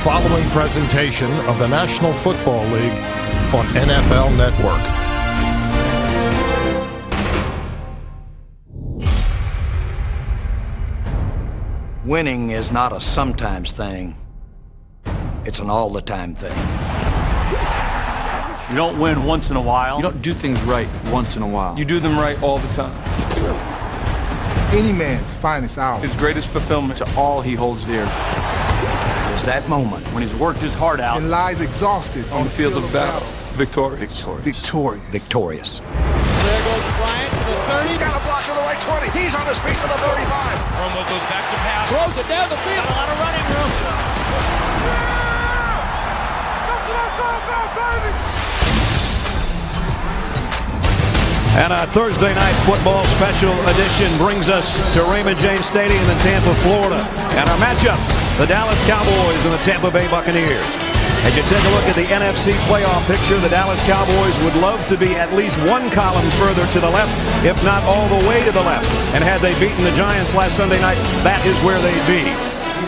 following presentation of the National Football League on NFL Network. Winning is not a sometimes thing. It's an all-the-time thing. You don't win once in a while. You don't do things right once in a while. You do them right all the time. Any man's finest hour. His greatest fulfillment To all he holds dear. Is that moment when he's worked his heart out And lies exhausted on the field of battle. Victorious. victorious. There goes Bryant to the 30. He's got a block to the right 20. He's on his feet to the 35. Romo goes back to pass. Throws it down the field. A lot of running room. And a Thursday night football special edition brings us to Raymond James Stadium in Tampa, Florida. And our matchup, the Dallas Cowboys and the Tampa Bay Buccaneers. As you take a look at the NFC playoff picture, the Dallas Cowboys would love to be at least one column further to the left, if not all the way to the left. And had they beaten the Giants last Sunday night, that is where they'd be.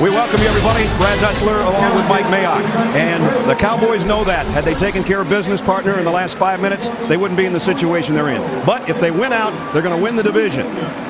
We welcome you, everybody. Brad Dussler along with Mike Mayock. And the Cowboys know that. Had they taken care of business, partner, in the last 5 minutes, they wouldn't be in the situation they're in. But if they win out, they're going to win the division.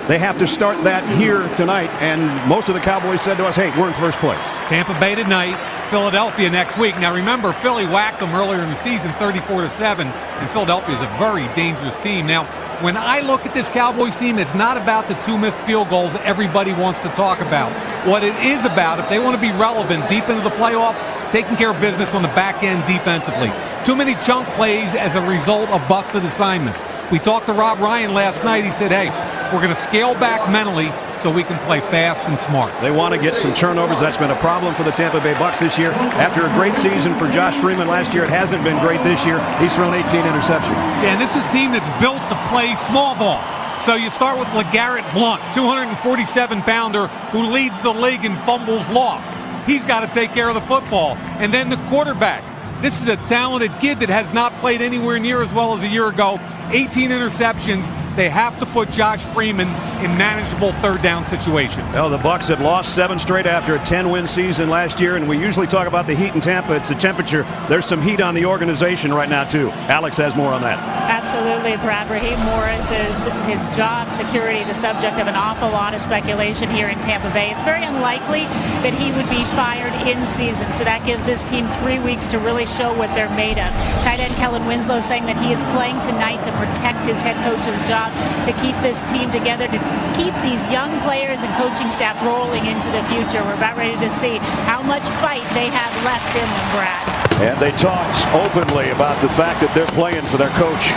They have to start that here tonight. And most of the Cowboys said to us, hey, we're in first place. Tampa Bay tonight, Philadelphia next week. Now remember, Philly whacked them earlier in the season 34-7, and Philadelphia is a very dangerous team. Now, when I look at this Cowboys team, it's not about the 2 missed field goals that everybody wants to talk about. What it is about, if they want to be relevant deep into the playoffs, taking care of business on the back end defensively. Too many chunk plays as a result of busted assignments. We talked to Rob Ryan last night. He said, hey, we're going to scale back mentally so we can play fast and smart. They want to get some turnovers. That's been a problem for the Tampa Bay Bucs this year. After a great season for Josh Freeman last year, it hasn't been great this year. He's thrown 18 interceptions. Yeah, and this is a team that's built to play small ball. So you start with LeGarrette Blount, 247-pounder, who leads the league in fumbles lost. He's got to take care of the football. And then the quarterback. This is a talented kid that has not played anywhere near as well as a year ago. 18 interceptions. They have to put Josh Freeman in manageable third down situations. Well, the Bucs have lost 7 straight after a 10-win season last year, and we usually talk about the heat in Tampa. It's the temperature. There's some heat on the organization right now, too. Alex has more on that. Absolutely, Brad. Raheem Morris is his job security, the subject of an awful lot of speculation here in Tampa Bay. It's very unlikely that he would be fired in season, so that gives this team 3 weeks to really show what they're made of. Tight end Kellen Winslow saying that he is playing tonight to protect his head coach's job, to keep this team together, to keep these young players and coaching staff rolling into the future. We're about ready to see how much fight they have left in them, Brad. And they talked openly about the fact that they're playing for their coach.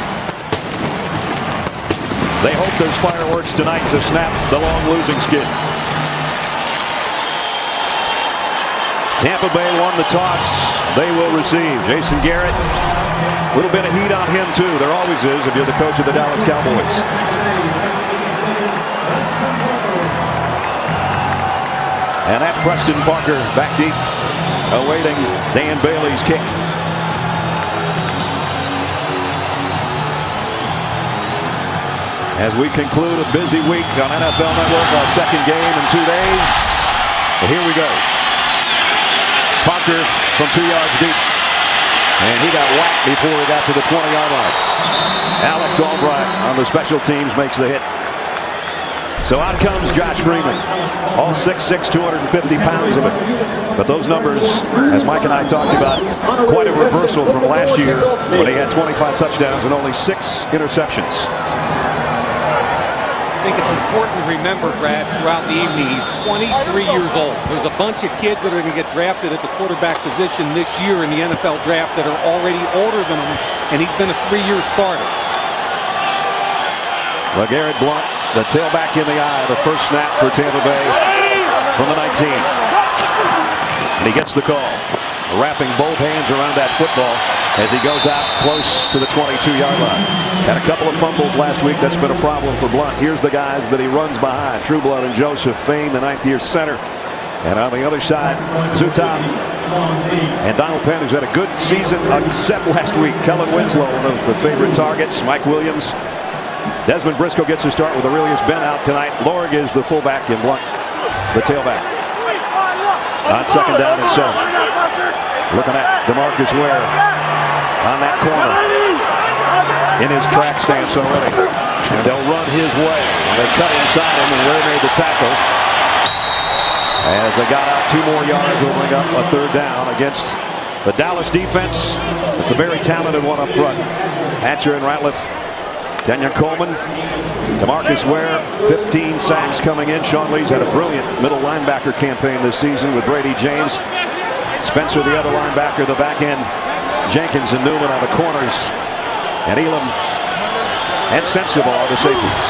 They hope there's fireworks tonight to snap the long losing skid. Tampa Bay won the toss. They will receive. Jason Garrett, a little bit of heat on him too. There always is if you're the coach of the Dallas Cowboys. And that's Preston Parker back deep, awaiting Dan Bailey's kick. As we conclude a busy week on NFL Network, our second game in 2 days. But here we go. Parker from 2 yards deep. And he got whacked before he got to the 20-yard line. Alex Albright on the special teams makes the hit. So out comes Josh Freeman. All 6'6", 250 pounds of it. But those numbers, as Mike and I talked about, quite a reversal from last year when he had 25 touchdowns and only 6 interceptions. I think it's important to remember, Brad, throughout the evening, he's 23 years old. There's a bunch of kids that are going to get drafted at the quarterback position this year in the NFL draft that are already older than him, and he's been a 3-year starter. LeGarrette Blount, the tailback in the eye, the first snap for Tampa Bay from the 19. And he gets the call, wrapping both hands around that football as he goes out close to the 22-yard line. Had a couple of fumbles last week. That's been a problem for Blount. Here's the guys that he runs behind. Trueblood and Joseph Fain, the 9th-year center. And on the other side, Zutam and Donald Penn, who's had a good season except last week. Kellen Winslow, one of the favorite targets. Mike Williams. Desmond Briscoe gets to start with Aurelius Ben out tonight. Lorg is the fullback and Blount the tailback. On second down and 7. Looking at DeMarcus Ware on that corner. In his track stance already. And they'll run his way. They cut inside him, and Ware made the tackle. As they got out 2 more yards, will bring up a 3rd down against the Dallas defense. It's a very talented one up front. Hatcher and Ratliff. Kenyon Coleman. DeMarcus Ware, 15 sacks coming in. Sean Lee's had a brilliant middle linebacker campaign this season with Brady James. Spencer, the other linebacker, the back end. Jenkins and Newman on the corners. And Elam and Sensible are the safeties.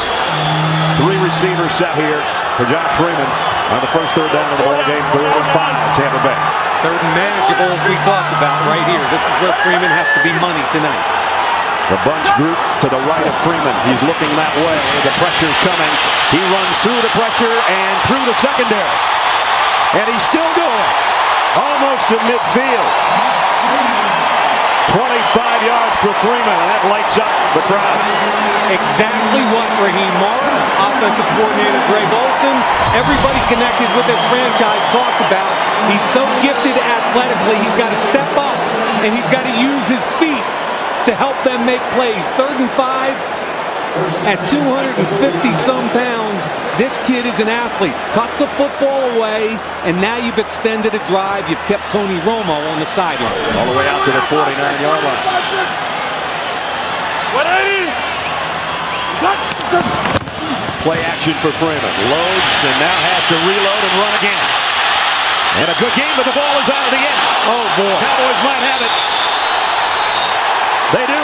3 receivers set here for Josh Freeman on the first 3rd down of the ball game. 3rd and 5, Tampa Bay. 3rd and manageable, as we talked about right here. This is where Freeman has to be money tonight. The bunch group to the right of Freeman. He's looking that way. The pressure's coming. He runs through the pressure and through the secondary. And he's still going. Almost to midfield. 25 yards for Freeman, and that lights up the crowd. Exactly what Raheem Morris, offensive coordinator Greg Olson, everybody connected with this franchise talked about. He's so gifted athletically, he's got to step up, and he's got to use his feet to help them make plays. 3rd and 5 at 250-some pounds. This kid is an athlete. Tuck the football away, and now you've extended a drive. You've kept Tony Romo on the sideline. All the way out to the 49-yard line. Play action for Freeman. Loads and now has to reload and run again. And a good game, but the ball is out of the end. Oh, boy. Cowboys might have it. They do.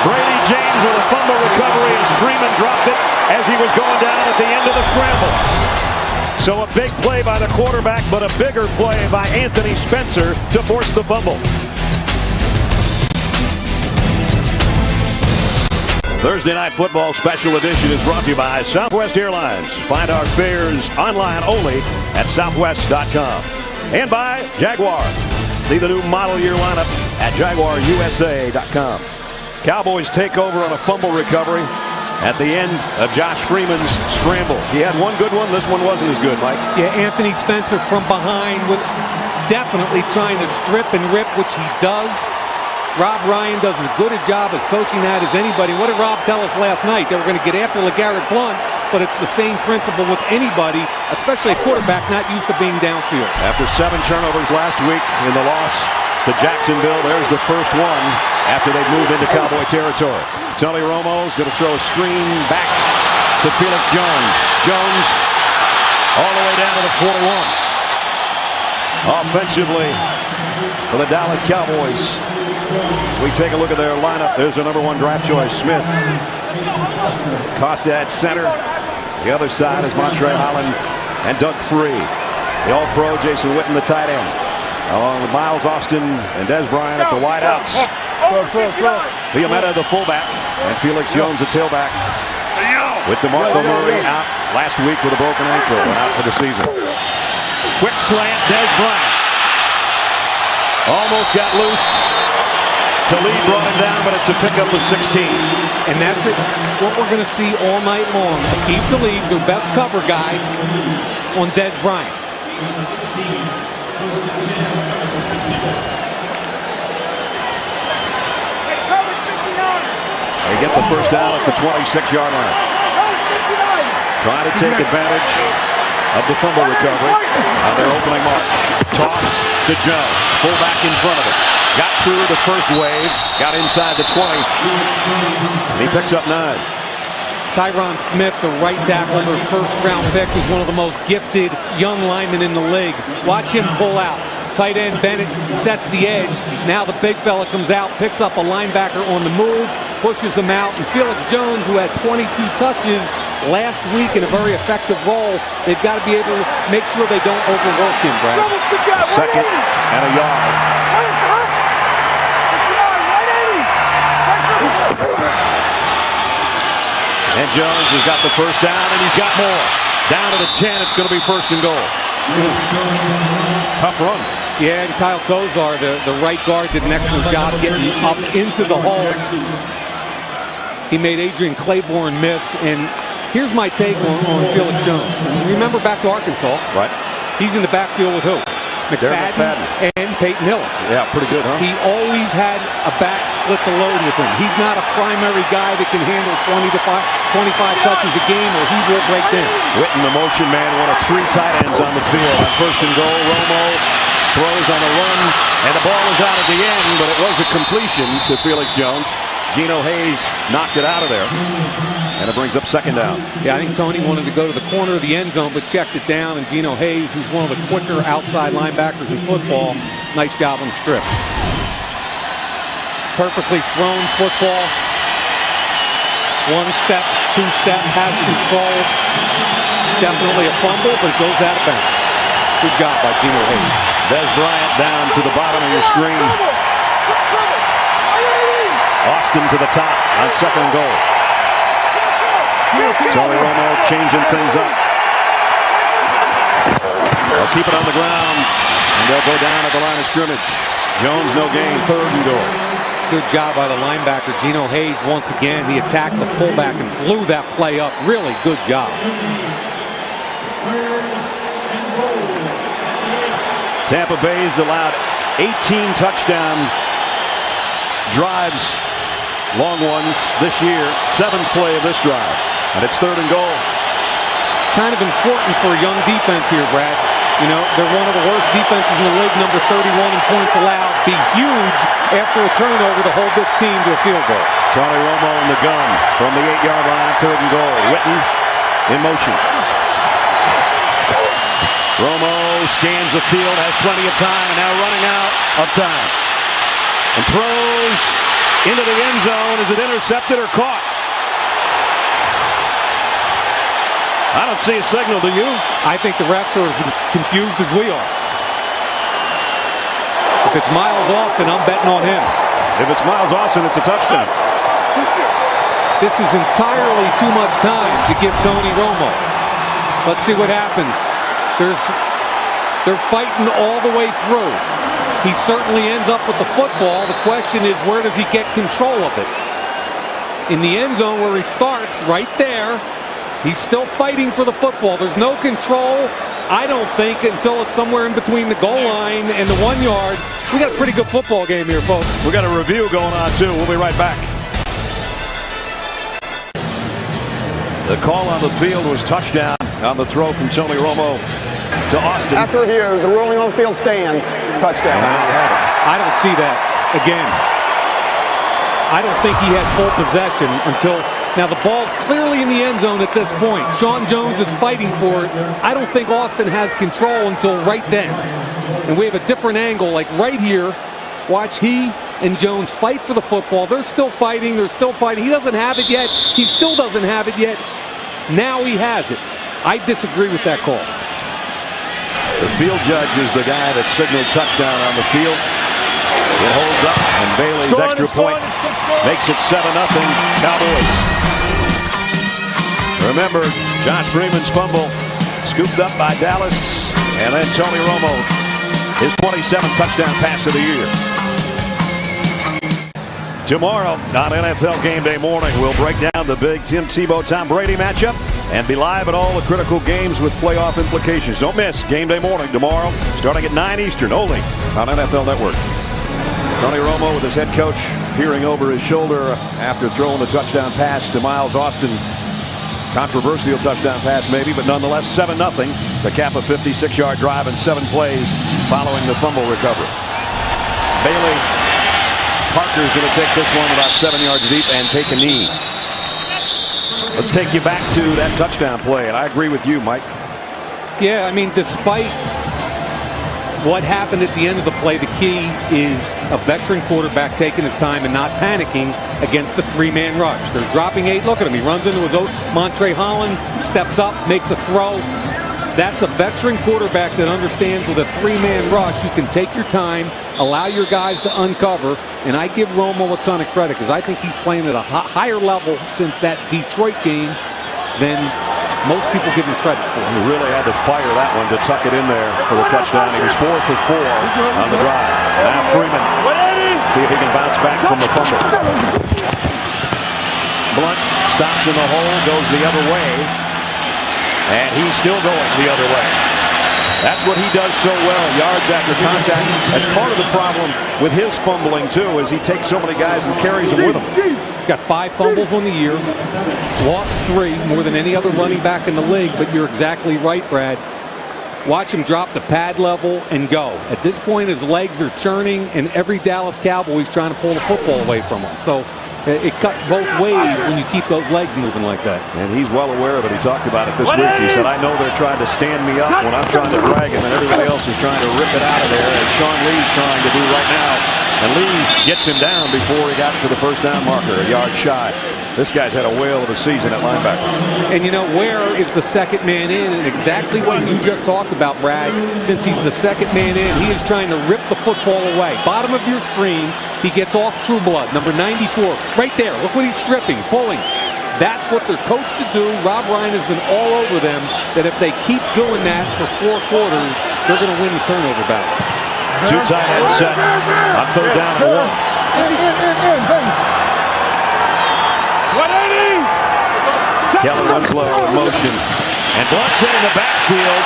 Brady James with a fumble recovery as Freeman dropped it as he was going down at the end of the scramble. So a big play by the quarterback, but a bigger play by Anthony Spencer to force the fumble. Thursday Night Football Special Edition is brought to you by Southwest Airlines. Find our fares online only at southwest.com. And by Jaguar. See the new model year lineup at jaguarusa.com. Cowboys take over on a fumble recovery at the end of Josh Freeman's scramble. He had one good one. This one wasn't as good, Mike. Yeah, Anthony Spencer from behind was definitely trying to strip and rip, which he does. Rob Ryan does as good a job as coaching that as anybody. What did Rob tell us last night? They were going to get after LeGarrette Blount, but it's the same principle with anybody, especially a quarterback not used to being downfield. After 7 turnovers last week in the loss to Jacksonville, there's the first one after they moved into Cowboy territory. Tony Romo's going to throw a screen back to Felix Jones. Jones all the way down to the 41. Offensively for the Dallas Cowboys. As we take a look at their lineup, there's their #1 draft choice, Smith. Costa at center. The other side is Montre Holland and Doug Free. The All-Pro Jason Witten, the tight end. Along with Miles Austin and Des Bryant at the wideouts. Fiametta, the fullback, and Felix Jones, the tailback. With DeMarco Murray out last week with a broken ankle and out for the season. Quick slant, Des Bryant. Almost got loose. Talib brought him down, but it's a pickup of 16. And that's it. What we're going to see all night long. Aqib Talib, their best cover guy, on Des Bryant. They get the first down at the 26-yard line. Trying to take advantage of the fumble recovery on their opening march. Toss to Jones. Fullback in front of him. Got through the first wave. Got inside the 20. And he picks up 9. Tyron Smith, the right tackle, their first-round pick, is one of the most gifted young linemen in the league. Watch him pull out. Tight end Bennett sets the edge. Now the big fella comes out, picks up a linebacker on the move, pushes him out, and Felix Jones, who had 22 touches last week in a very effective role, they've got to be able to make sure they don't overwork him, Brad. Second and a yard. And Jones has got the first down, and he's got more. Down to the 10, it's going to be first and goal. Tough run. Yeah, and Kyle Kozar, the right guard, did an excellent job getting up into the hole. He made Adrian Claiborne miss, and Here's my take on Felix Jones. Remember back to Arkansas. Right. He's in the backfield with who? McFadden and Peyton Hillis. Yeah, pretty good, huh? He always had a back split the load with him. He's not a primary guy that can handle 20 to 25 touches a game, or he will break down. Witten, the motion man, one of 3 tight ends on the field. On 1st and goal, Romo throws on the run, and the ball is out at the end, but it was a completion to Felix Jones. Geno Hayes knocked it out of there, and it brings up 2nd down. Yeah, I think Tony wanted to go to the corner of the end zone, but checked it down, and Geno Hayes, who's one of the quicker outside linebackers in football, nice job on the strip. Perfectly thrown football. 1 step, 2 step, has control. Definitely a fumble, but it goes out of bounds. Good job by Geno Hayes. Des Bryant down to the bottom of your screen. Austin to the top on 2nd and goal. Tony Romo changing things up. They'll keep it on the ground, and they'll go down at the line of scrimmage. Jones no gain, 3rd and goal. Good job by the linebacker, Geno Hayes. Once again, he attacked the fullback and flew that play up. Really good job. Tampa Bay's allowed 18 touchdown drives, long ones this year. 7th play of this drive, and it's 3rd and goal. Kind of important for a young defense here, Brad. You know, they're one of the worst defenses in the league, number 31 in points allowed. Be huge after a turnover to hold this team to a field goal. Tony Romo in the gun from the 8-yard line, 3rd and goal. Witten in motion. Romo scans the field, has plenty of time, and now running out of time. And throws into the end zone. Is it intercepted or caught? I don't see a signal, do you? I think the refs are as confused as we are. If it's Miles Austin, I'm betting on him. If it's Miles Austin, it's a touchdown. This is entirely too much time to give Tony Romo. Let's see what happens. They're fighting all the way through. He certainly ends up with the football. The question is, where does he get control of it? In the end zone where he starts, right there, he's still fighting for the football. There's no control, I don't think, until it's somewhere in between the goal line and the 1 yard. We got a pretty good football game here, folks. We got a review going on, too. We'll be right back. The call on the field was touchdown on the throw from Tony Romo to Austin. After review, the ruling on the field stands. Touchdown. I don't see that again. I don't think he had full possession until now. The ball's clearly in the end zone at this point. Sean Jones is fighting for it. I don't think Austin has control until right then. And we have a different angle, like right here. Watch he and Jones fight for the football. They're still fighting. They're still fighting. He doesn't have it yet. He still doesn't have it yet. Now he has it. I disagree with that call. The field judge is the guy that signaled touchdown on the field. It holds up, and Bailey's extra point makes it 7-0 Cowboys. Remember, Josh Freeman's fumble scooped up by Dallas, and then Tony Romo, his 27th touchdown pass of the year. Tomorrow on NFL Game Day morning, we'll break down the big Tim Tebow, Tom Brady matchup and be live at all the critical games with playoff implications. Don't miss Game Day morning tomorrow, starting at 9 Eastern, only on NFL Network. Tony Romo with his head coach peering over his shoulder after throwing the touchdown pass to Miles Austin. Controversial touchdown pass maybe, but nonetheless 7-0 to cap a 56-yard drive in 7 plays following the fumble recovery. Bailey Parker's going to take this one about 7 yards deep and take a knee. Let's take you back to that touchdown play, and I agree with you, Mike. Yeah, I mean, despite what happened at the end of the play, the key is a veteran quarterback taking his time and not panicking against the 3-man rush. They're dropping 8. Look at him. He runs into his own. Montre Holland steps up, makes a throw. That's a veteran quarterback that understands with a 3-man rush, you can take your time, allow your guys to uncover, and I give Romo a ton of credit because I think he's playing at a higher level since that Detroit game than most people give him credit for. He really had to fire that one to tuck it in there for the touchdown. He was 4 for 4 on the drive. Now Freeman, see if he can bounce back from the fumble. Blunt stops in the hole, goes the other way, and he's still going the other way. That's what he does so well, yards after contact. That's part of the problem with his fumbling, too, is he takes so many guys and carries them with him. He's got 5 fumbles on the year, lost 3, more than any other running back in the league, but you're exactly right, Brad. Watch him drop the pad level and go. At this point, his legs are churning, and every Dallas Cowboy is trying to pull the football away from him. So it cuts both ways when you keep those legs moving like that. And he's well aware of it. He talked about it this week. He said, I know they're trying to stand me up when I'm trying to drag him, and everybody else is trying to rip it out of there, as Sean Lee's trying to do right now. And Lee gets him down before he got to the first down marker, a yard shy. This guy's had a whale of a season at linebacker. And you know, Ware is the second man in, and exactly what you just talked about, Brad. Since he's the second man in, he is trying to rip the football away. Bottom of your screen, he gets off Trueblood, number 94. Right there, look what he's stripping, pulling. That's what they're coached to do. Rob Ryan has been all over them, that if they keep doing that for 4 quarters, they're going to win the turnover battle. 2 tight ends set on 3rd down and 1. Kelly Winslow in motion, and Blunt's in the backfield.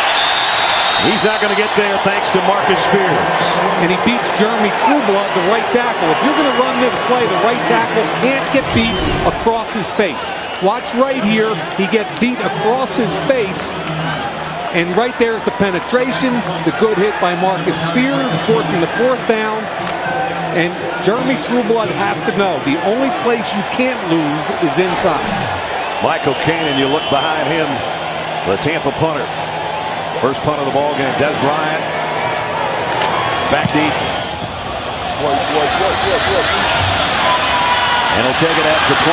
He's not going to get there thanks to Marcus Spears. And he beats Jeremy Trueblood, the right tackle. If you're going to run this play, the right tackle can't get beat across his face. Watch right here. He gets beat across his face. And right there's the penetration, the good hit by Marcus Spears, forcing the 4th down. And Jeremy Trueblood has to know the only place you can't lose is inside. Michael Cannon, you look behind him, the Tampa punter. First punt of the ball game, Des Bryant. It's back deep. And he'll take it at the 23.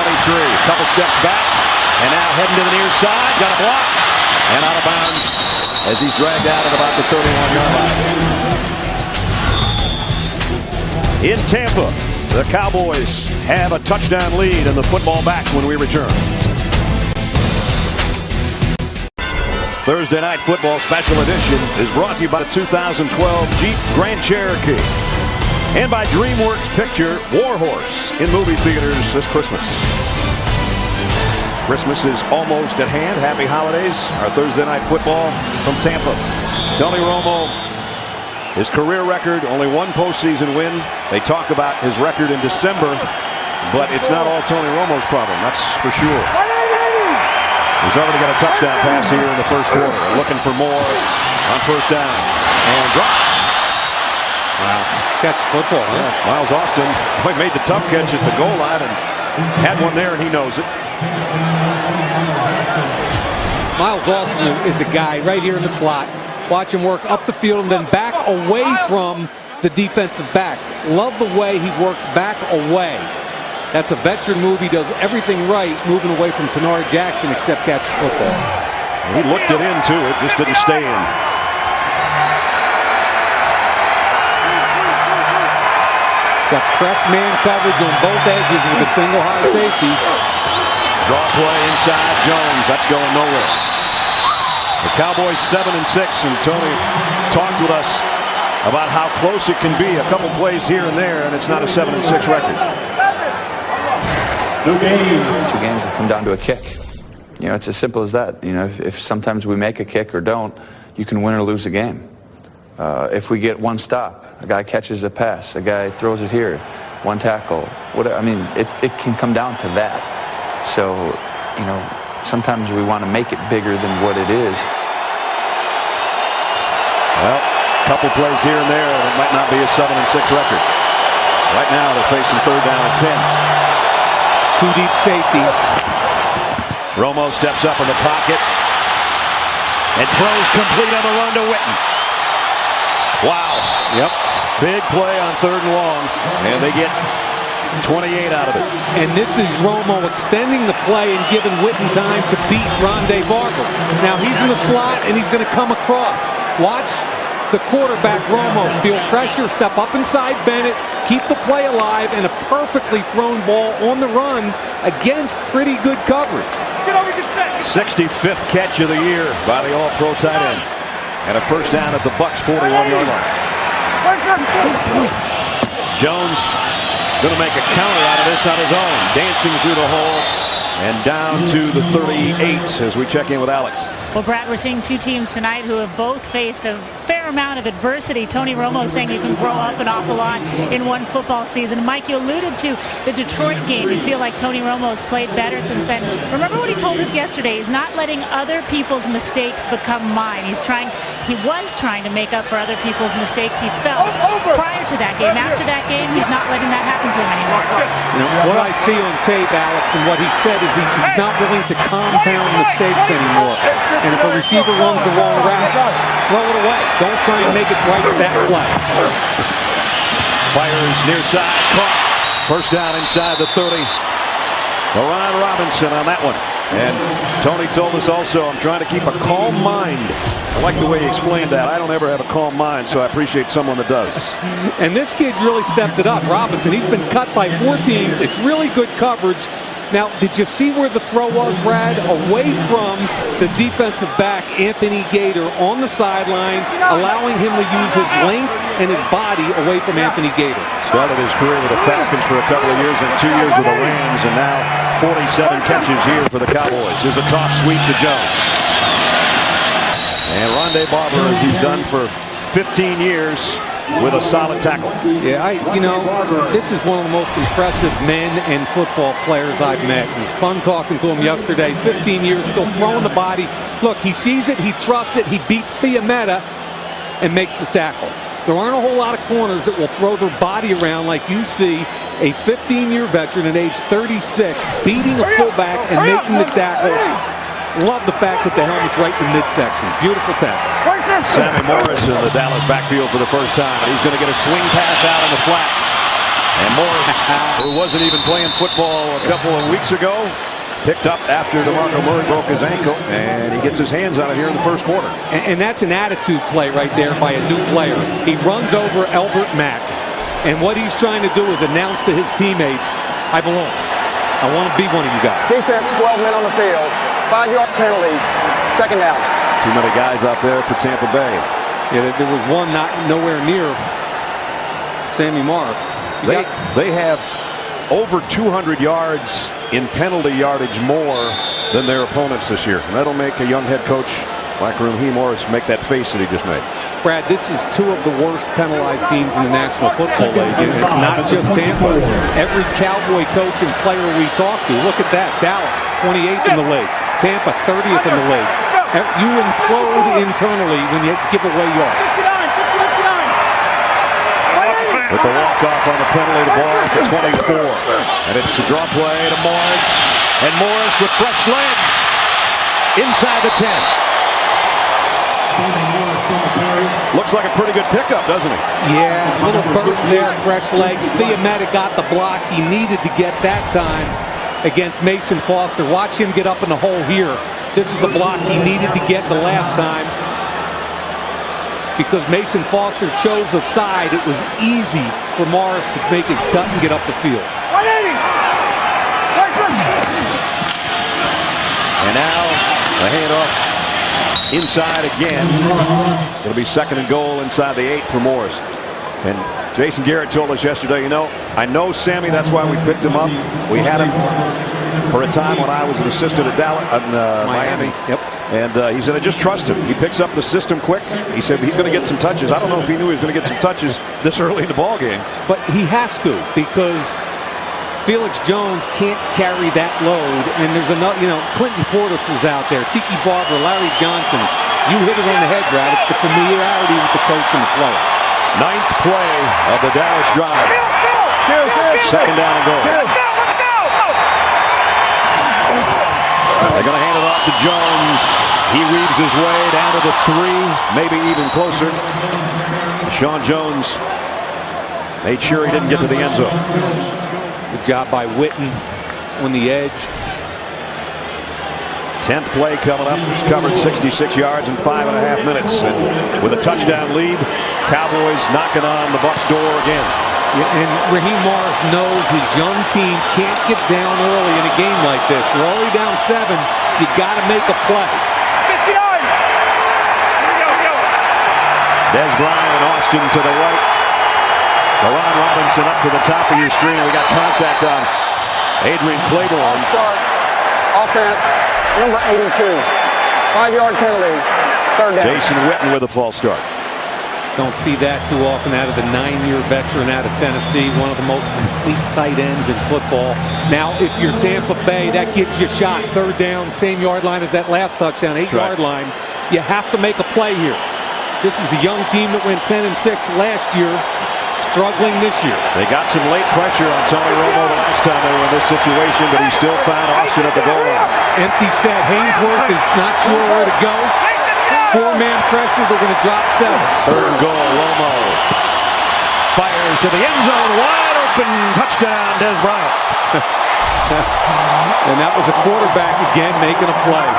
Couple steps back, and now heading to the near side. Got a block, and out of bounds as he's dragged out at about the 31-yard line. In Tampa, the Cowboys have a touchdown lead in the football back when we return. Thursday Night Football Special Edition is brought to you by the 2012 Jeep Grand Cherokee and by DreamWorks picture Warhorse in movie theaters this Christmas. Christmas is almost at hand. Happy holidays. Our Thursday Night Football from Tampa. Tony Romo, his career record, only 1 postseason win. They talk about his record in December, but it's not all Tony Romo's problem, that's for sure. He's already got a touchdown pass here in the first quarter. Looking for more on 1st down. And drops. Wow. Catch football, huh? Yeah. Miles Austin made the tough catch at the goal line and had one there, and he knows it. Miles Austin is a guy right here in the slot. Watch him work up the field and then back away from the defensive back. Love the way he works back away. That's a veteran move. He does everything right, moving away from Tenard Jackson, except catch the football. He looked it in, too. It just didn't stay in. Got press man coverage on both edges with a single high safety. Draw play inside Jones. That's going nowhere. The Cowboys 7-6, and Tony talked with us about how close it can be. A couple plays here and there, and it's not a 7-6 record. These 2 games have come down to a kick. You know, it's as simple as that. You know, if sometimes we make a kick or don't, you can win or lose a game. If we get 1 stop, a guy catches a pass, a guy throws it here, 1 tackle, whatever. I mean, it can come down to that. So, you know, sometimes we want to make it bigger than what it is. Well, a couple plays here and there, and it might not be a 7-6 record. Right now, they're facing 3rd down and 10. 2 deep safeties. Romo steps up in the pocket and throws complete on the run to Witten. Wow. Yep. Big play on 3rd and long, and they get 28 out of it. And this is Romo extending the play and giving Witten time to beat Rondé Barber. Now he's in the slot, and he's going to come across. Watch the quarterback, Romo, feel pressure, step up inside Bennett, keep the play alive, and a perfectly thrown ball on the run against pretty good coverage. 65th catch of the year by the All-Pro tight end. And a 1st down at the Bucs' 41-yard line. Jones going to make a counter out of this on his own. Dancing through the hole. and down to the 38 as we check in with Alex. Well, Brad, we're seeing two teams tonight who have both faced a fair amount of adversity. Tony Romo saying you can grow up an awful lot in one football season. Mike, you alluded to the Detroit game. You feel like Tony Romo has played better since then. Remember what he told us yesterday. He's not letting other people's mistakes become mine. He was trying to make up for other people's mistakes he felt prior to that game. After that game, he's not letting that happen to him anymore. You know, what I see on tape, Alex, and what he said is he's not willing to compound mistakes anymore. And if a receiver runs the wrong route, throw it away. Don't try and make it right with that play. Fires near side, caught. First down inside the 30. Ron Robinson on that one. And Tony told us also, I'm trying to keep a calm mind. I like the way he explained that. I don't ever have a calm mind, so I appreciate someone that does. And this kid's really stepped it up. Robinson, he's been cut by 4 teams. It's really good coverage. Now, did you see where the throw was, Brad? Away from the defensive back, Anthony Gator, on the sideline, allowing him to use his length and his body away from Anthony Gator. Started his career with the Falcons for a couple of years and 2 years with the Rams, and now 47 catches here for the Cowboys. Here's a toss sweep to Jones. And Rondé Barber, as he's done for 15 years, with a solid tackle. Yeah, this is one of the most impressive men and football players I've met. It was fun talking to him yesterday. 15 years, still throwing the body. Look, he sees it, he trusts it, he beats Fiametta and makes the tackle. There aren't a whole lot of corners that will throw their body around like you see a 15-year veteran at age 36 beating a fullback and making the tackle. Love the fact that the helmet's right in the midsection. Beautiful tackle. Sammy Morris in the Dallas backfield for the first time. He's going to get a swing pass out in the flats. And Morris, who wasn't even playing football a couple of weeks ago, picked up after DeMarco Murray broke his ankle, and he gets his hands on it here in the first quarter. And that's an attitude play right there by a new player. He runs over Albert Mack, and what he's trying to do is announce to his teammates, I belong. I want to be one of you guys. Defense, 12 men on the field. 5-yard penalty, second down. Too many guys out there for Tampa Bay. Yeah, there was one nowhere near Sammy Morris. They have over 200 yards in penalty yardage more than their opponents this year. And that'll make a young head coach like Raheem Morris make that face that he just made. Brad, this is 2 of the worst penalized teams in the National Football League. And it's not just Tampa. Every Cowboy coach and player we talk to, look at that. Dallas, 28th in the league. Tampa, 30th in the league. You implode internally when you give away yards. With the walk-off on the penalty, the ball at the 24. And it's a draw play to Morris. And Morris with fresh legs inside the 10. Looks like a pretty good pickup, doesn't he? Yeah, a little burst there, fresh legs. Fiametta got the block he needed to get that time against Mason Foster. Watch him get up in the hole here. This is the block he needed to get the last time because Mason Foster chose a side. It was easy for Morris to make his cut and get up the field. 180. And now a handoff inside again. It'll be second and goal inside the 8 for Morris. And Jason Garrett told us yesterday, I know Sammy, that's why we picked him up. We had him for a time when I was an assistant at Miami. Yep. And he said, I just trust him. He picks up the system quick. He said he's going to get some touches. I don't know if he knew he was going to get some touches this early in the ball game. But he has to, because Felix Jones can't carry that load. And there's another, Clinton Portis was out there, Tiki Barber, Larry Johnson. You hit it on the head, Brad. It's the familiarity with the coach and the player. 9th play of the Dallas drive. Second down and goal. They're going to hand it off to Jones. He weaves his way down to the 3, maybe even closer. Sean Jones made sure he didn't get to the end zone. Good job by Witten on the edge. 10th play coming up. He's covered 66 yards in 5.5 minutes. And with a touchdown lead, Cowboys knocking on the Bucs' door again. Yeah, and Raheem Morris knows his young team can't get down early in a game like this. You're already down 7. You got to make a play. 50 yards. Des Bryant and Austin to the right. Ron Robinson up to the top of your screen. We got contact on Adrian Claiborne. offense, number 82. 5-yard penalty, third down. Jason Witten with a false start. Don't see that too often out of the 9-year veteran out of Tennessee, one of the most complete tight ends in football. Now, if you're Tampa Bay, that gives you a shot. Third down, same yard line as that last touchdown, 8-yard line. You have to make a play here. This is a young team that went 10-6 last year, struggling this year. They got some late pressure on Tony Romo the last time they were in this situation, but he still found Austin at the goal line. Empty set. Haynesworth is not sure where to go. 4-man pressure. They're going to drop 7. Third and goal. Romo fires to the end zone. Wide open touchdown, Des Bryant. And that was a quarterback again making a play.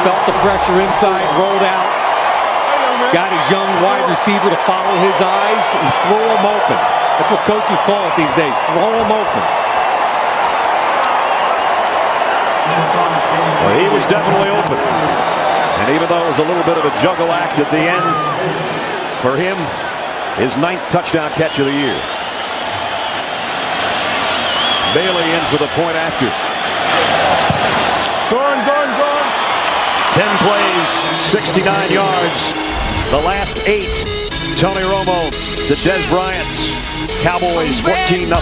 Felt the pressure inside, rolled out. Got his young wide receiver to follow his eyes and throw him open. That's what coaches call it these days. Throw him open. Well, he was definitely open. And even though it was a little bit of a juggle act at the end, for him, his 9th touchdown catch of the year. Bailey in for the point after. Gone. 10 plays, 69 yards. The last 8. Tony Romo to Des Bryant. Cowboys 14-0.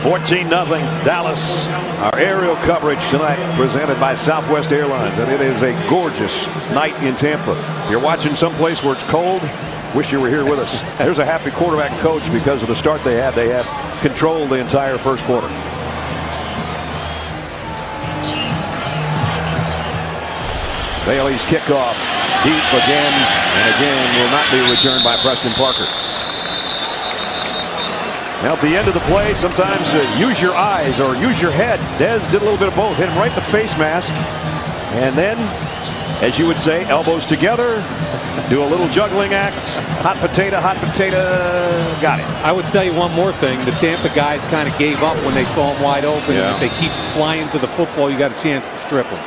14-0 Dallas. Our aerial coverage tonight presented by Southwest Airlines, and it is a gorgeous night in Tampa. If you're watching someplace where it's cold, wish you were here with us. There's a happy quarterback and coach because of the start they had. They have controlled the entire first quarter. Bailey's kickoff deep again and again will not be returned by Preston Parker. Now at the end of the play, sometimes use your eyes or use your head. Dez did a little bit of both. Hit him right in the face mask. And then, as you would say, elbows together. Do a little juggling act. Hot potato, got it. I would tell you one more thing. The Tampa guys kind of gave up when they saw him wide open. Yeah. And if they keep flying to the football, you got a chance to strip him.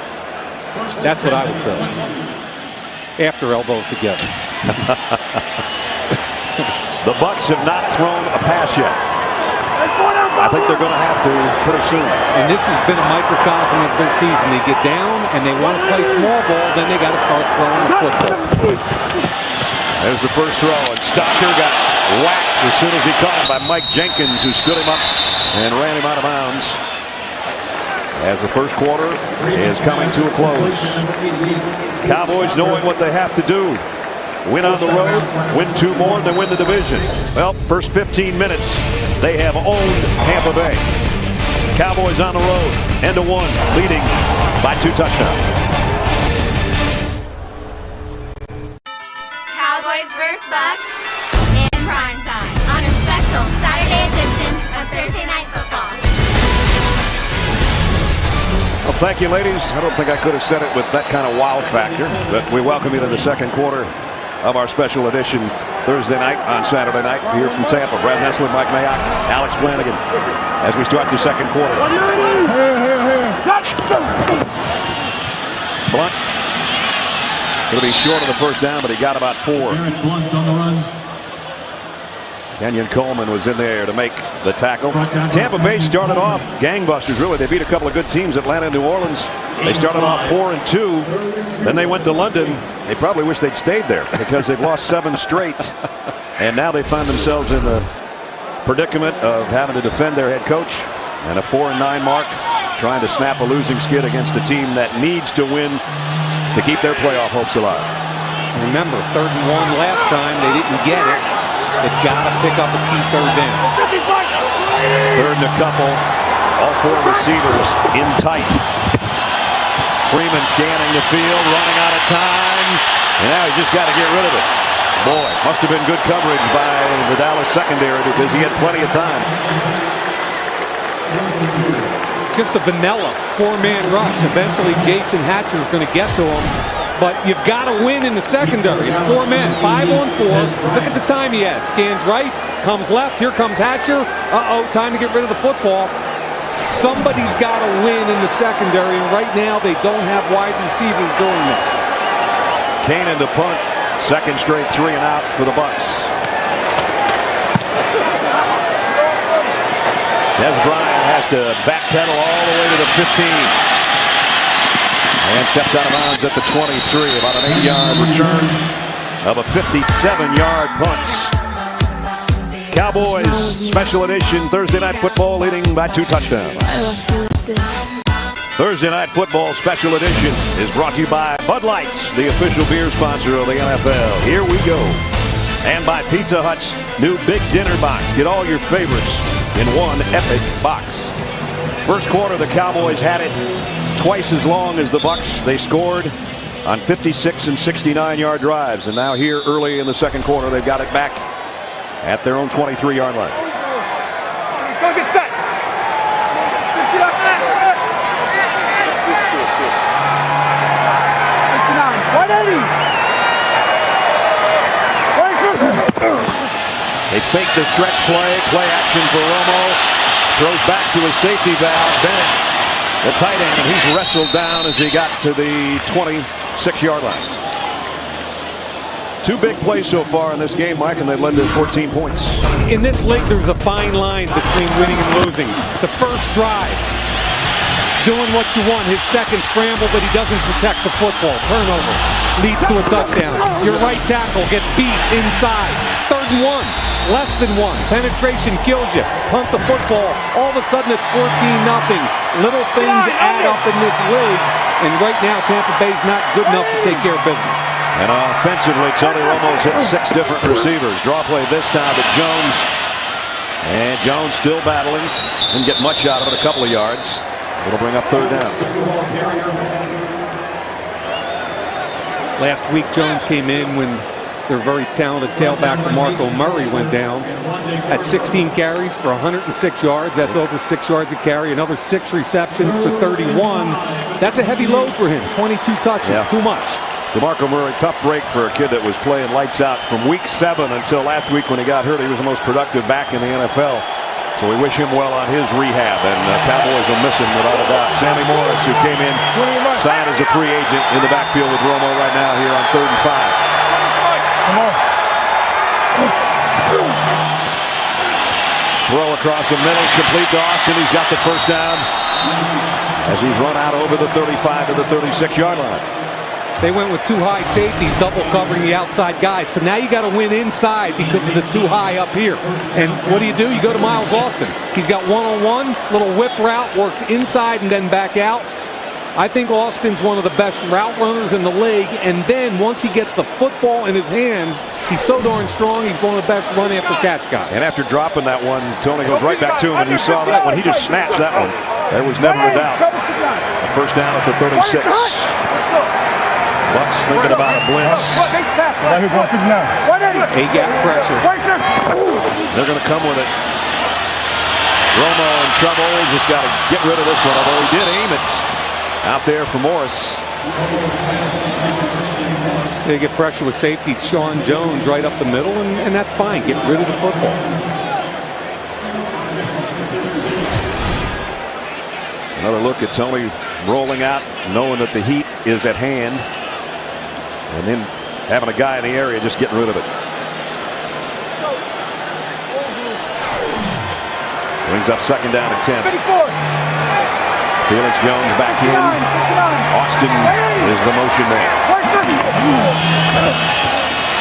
That's what I would say. After elbows together. The Bucs have not thrown a pass yet. I think they're going to have to pretty soon. And this has been a microcosm of their season. They get down and they want to play small ball, then they got to start throwing the football. There's the first throw, and Stocker got whacked as soon as he caught him by Mike Jenkins, who stood him up and ran him out of bounds. As the first quarter is coming to a close. Cowboys knowing what they have to do. Win on the road, win 2 more, then win the division. Well, first 15 minutes, they have owned Tampa Bay. Cowboys on the road, end of 1, leading by 2 touchdowns. Cowboys vs. Bucs in prime time on a special Saturday edition of Thursday Night Football. Well, thank you, ladies. I don't think I could have said it with that kind of wow factor, but we welcome you to the second quarter of our special edition Thursday night on Saturday night here from Tampa. Brad Nessler, Mike Mayock, Alex Flanagan as we start the second quarter. Blunt going to be short of the first down, but he got about 4. Kenyon Coleman was in there to make the tackle. Tampa Bay started off gangbusters, really. They beat a couple of good teams, Atlanta and New Orleans. They started off 4-2. Then they went to London. They probably wish they'd stayed there because they've lost 7 straight. And now they find themselves in the predicament of having to defend their head coach. And a 4-9 mark, trying to snap a losing skid against a team that needs to win to keep their playoff hopes alive. Remember, 3rd and 1 last time. They didn't get it. They've got to pick up a key 3rd down. 3rd and a couple. All 4 receivers in tight. Freeman scanning the field, running out of time. And now he's just got to get rid of it. Boy, must have been good coverage by the Dallas secondary because he had plenty of time. Just a vanilla 4-man rush. Eventually Jason Hatcher is going to get to him. But you've got to win in the secondary. It's 4 men, 5-on-4. Look at the time he has. Scans right, comes left. Here comes Hatcher. Time to get rid of the football. Somebody's got to win in the secondary, and right now they don't have wide receivers doing that. Kanan to punt. Second straight 3 and out for the Bucs. Des Bryant has to backpedal all the way to the 15. And steps out of bounds at the 23. About an 8-yard return of a 57-yard punt. Cowboys special edition Thursday Night Football leading by 2 touchdowns. Why do I feel like this? Thursday Night Football special edition is brought to you by Bud Light, the official beer sponsor of the NFL. Here we go. And by Pizza Hut's new Big Dinner Box. Get all your favorites in one epic box. First quarter, the Cowboys had it twice as long as the Bucs. They scored on 56 and 69-yard drives. And now here early in the second quarter, they've got it back at their own 23-yard line. Go get set. They fake the stretch play action for Romo. Throws back to his safety valve. Bennett, the tight end, and he's wrestled down as he got to the 26-yard line. 2 big plays so far in this game, Mike, and they've led to 14 points. In this league, there's a fine line between winning and losing. The first drive, doing what you want. His second scramble, but he doesn't protect the football. Turnover leads to a touchdown. Your right tackle gets beat inside. 3rd and 1, less than 1. Penetration kills you. Punt the football. All of a sudden, it's 14-0. Little things add up in this league, and right now, Tampa Bay's not good enough to take care of business. And offensively, Tony Romo's hit 6 different receivers. Draw play this time to Jones. And Jones still battling. Didn't get much out of it, a couple of yards. It'll bring up 3rd down. Last week, Jones came in when their very talented tailback DeMarco Murray went down. At 16 carries for 106 yards. That's over 6 yards a carry. Another 6 receptions for 31. That's a heavy load for him. 22 touches. Yeah. Too much. DeMarco Murray, tough break for a kid that was playing lights out from week 7 until last week when he got hurt. He was the most productive back in the NFL. So we wish him well on his rehab, and Cowboys will miss him without a doubt. Sammy Morris, who came in, signed as a free agent in the backfield with Romo right now here on 3rd and 5. Come on. Throw across the middle is complete to Austin. He's got the first down as he's run out over the 35 to the 36-yard line. They went with 2 high safeties, double covering the outside guys. So now you got to win inside because of the 2 high up here. And what do? You go to Miles Austin. He's got one-on-one, little whip route, works inside and then back out. I think Austin's one of the best route runners in the league. And then once he gets the football in his hands, he's so darn strong. He's one of the best run after catch guys. And after dropping that one, Tony goes right back to him. And you saw that when he just snatched that one. There was never a doubt. A first down at the 36. Bucs thinking about a blitz. A-gap pressure. They're going to come with it. Romo in trouble. Just got to get rid of this one, although he did aim it out there for Morris. They get pressure with safety. Sean Jones right up the middle, and that's fine. Get rid of the football. Another look at Tony rolling out, knowing that the heat is at hand. And then having a guy in the area just getting rid of it. Brings up 2nd down and 10. Felix Jones back in. Austin is the motion man.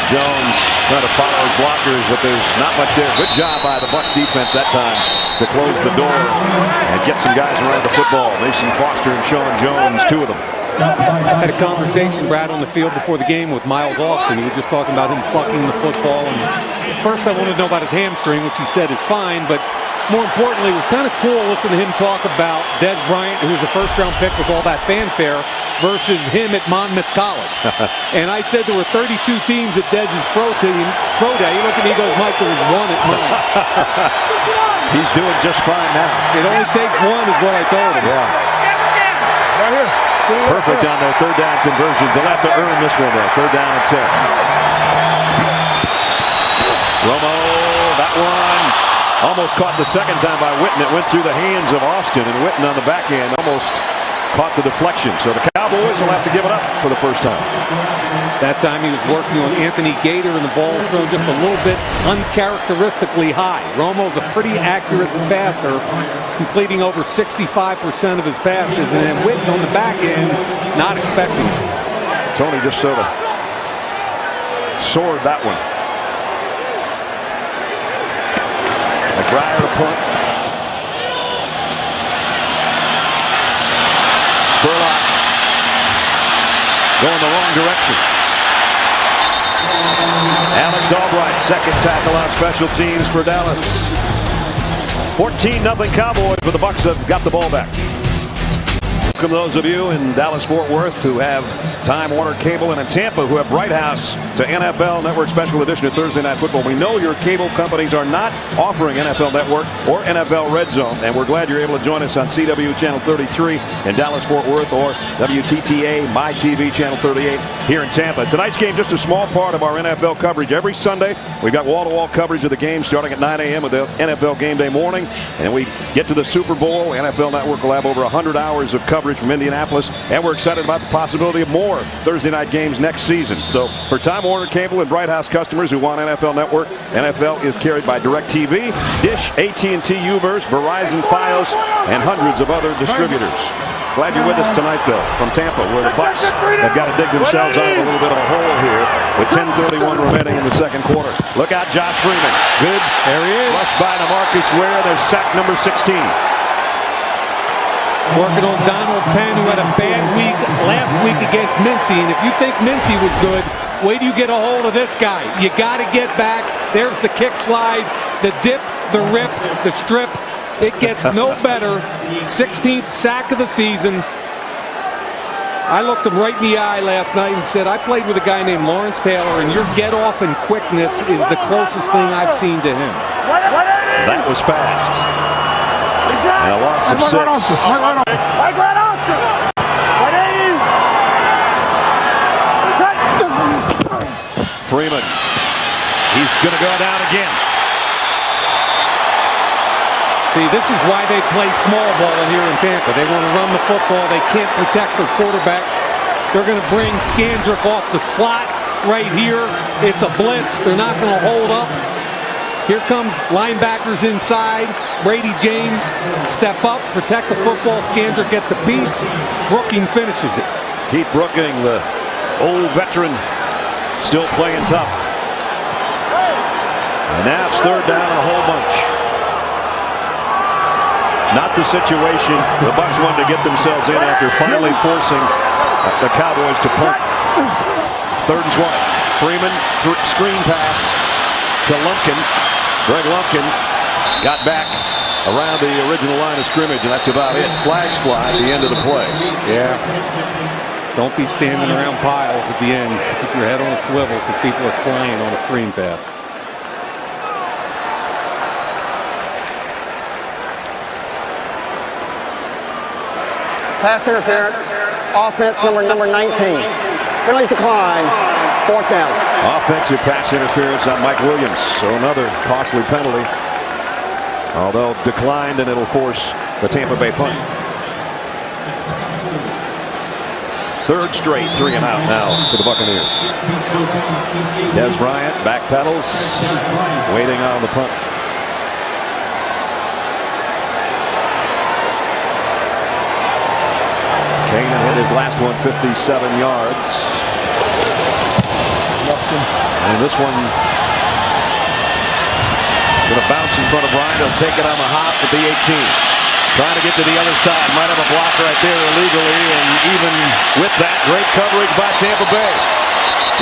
Jones trying to follow his blockers, but there's not much there. Good job by the Bucs defense that time to close the door and get some guys around the football. Mason Foster and Sean Jones, 2 of them. I had a conversation, Brad, on the field before the game with Miles Austin. He was just talking about him plucking the football. And first, I wanted to know about his hamstring, which he said is fine. But more importantly, it was kind of cool listening to him talk about Des Bryant, who was a first-round pick with all that fanfare, versus him at Monmouth College. And I said there were 32 teams at Dez's pro day. He looked at me and goes, Mike, there was 1 at mine. He's doing just fine now. It only takes 1 is what I told him. Yeah. Right here. Perfect on their 3rd down conversions. They'll have to earn this one, though. 3rd down and 10. Romo, that one almost caught the second time by Witten. It went through the hands of Austin, and Witten on the back end almost caught the deflection. So the Cowboys Cowboys will have to give it up for the first time. That time he was working on Anthony Gator, and the ball was thrown just a little bit uncharacteristically high. Romo's a pretty accurate passer, completing over 65% of his passes, and then Witten on the back end, not expecting it. Tony just sort of soared that one. McGuire to punt. Spurlock going the wrong direction. Alex Albright, second tackle on special teams for Dallas. 14-0 Cowboys, but the Bucs have got the ball back. Welcome those of you in Dallas-Fort Worth who have Time Warner Cable, and in Tampa who have Bright House to NFL Network Special Edition of Thursday Night Football. We know your cable companies are not offering NFL Network or NFL Red Zone, and we're glad you're able to join us on CW Channel 33 in Dallas-Fort Worth or WTTA MyTV Channel 38 here in Tampa. Tonight's game just a small part of our NFL coverage. Every Sunday we've got wall-to-wall coverage of the game starting at 9 a.m. with the NFL Game Day morning, and we get to the Super Bowl. NFL Network will have over 100 hours of coverage from Indianapolis, and we're excited about the possibility of more Thursday night games next season. So for Time Warner Cable and Bright House customers who want NFL Network, NFL is carried by DirecTV, Dish, AT&T, Uverse, Verizon, Fios, and hundreds of other distributors. Glad you're with us tonight, though, from Tampa, where the Bucs have got to dig themselves out of a little bit of a hole here with 10:31 remaining in the second quarter. Look out, Josh Freeman. Good. There he is. Rush by Demarcus Ware. There's sack number 16. Working on Donald Penn, who had a bad week last week against Mincy. And if you think Mincy was good, wait till you get a hold of this guy. You got to get back. There's the kick slide, the dip, the rip, the strip. It gets no better. 16th sack of the season. I looked him right in the eye last night and said, I played with a guy named Lawrence Taylor, and your get-off and quickness is the closest thing I've seen to him. That was fast. And a loss of 6. Freeman. He's going to go down again. See, this is why they play small ball here in Tampa. They want to run the football. They can't protect their quarterback. They're going to bring Scandrick off the slot right here. It's a blitz. They're not going to hold up. Here comes linebackers inside. Brady James, step up, protect the football. Scandrick gets a piece. Brooking finishes it. Keith Brooking, the old veteran, still playing tough. And now it's third down a whole bunch. Not the situation the Bucs wanted to get themselves in after finally forcing the Cowboys to punt. Third and 20. Freeman, screen pass to Lumpkin. Greg Lumpkin got back around the original line of scrimmage, and that's about it. Flags fly at the end of the play. Yeah. Don't be standing around piles at the end. Keep your head on a swivel because people are flying on a screen pass. Pass interference. Offense number 19. Penalties decline. Fourth down. Offensive pass interference on Mike Williams. So another costly penalty. Although declined, and it'll force the Tampa Bay punt. Third straight 3 and out now for the Buccaneers. Des Bryant backpedals, waiting on the punt. Kanan hit his last one 57 yards. And this one going to bounce in front of Bryant. He'll take it on the hop at the 18. Trying to get to the other side. Might have a block right there illegally. And even with that, great coverage by Tampa Bay.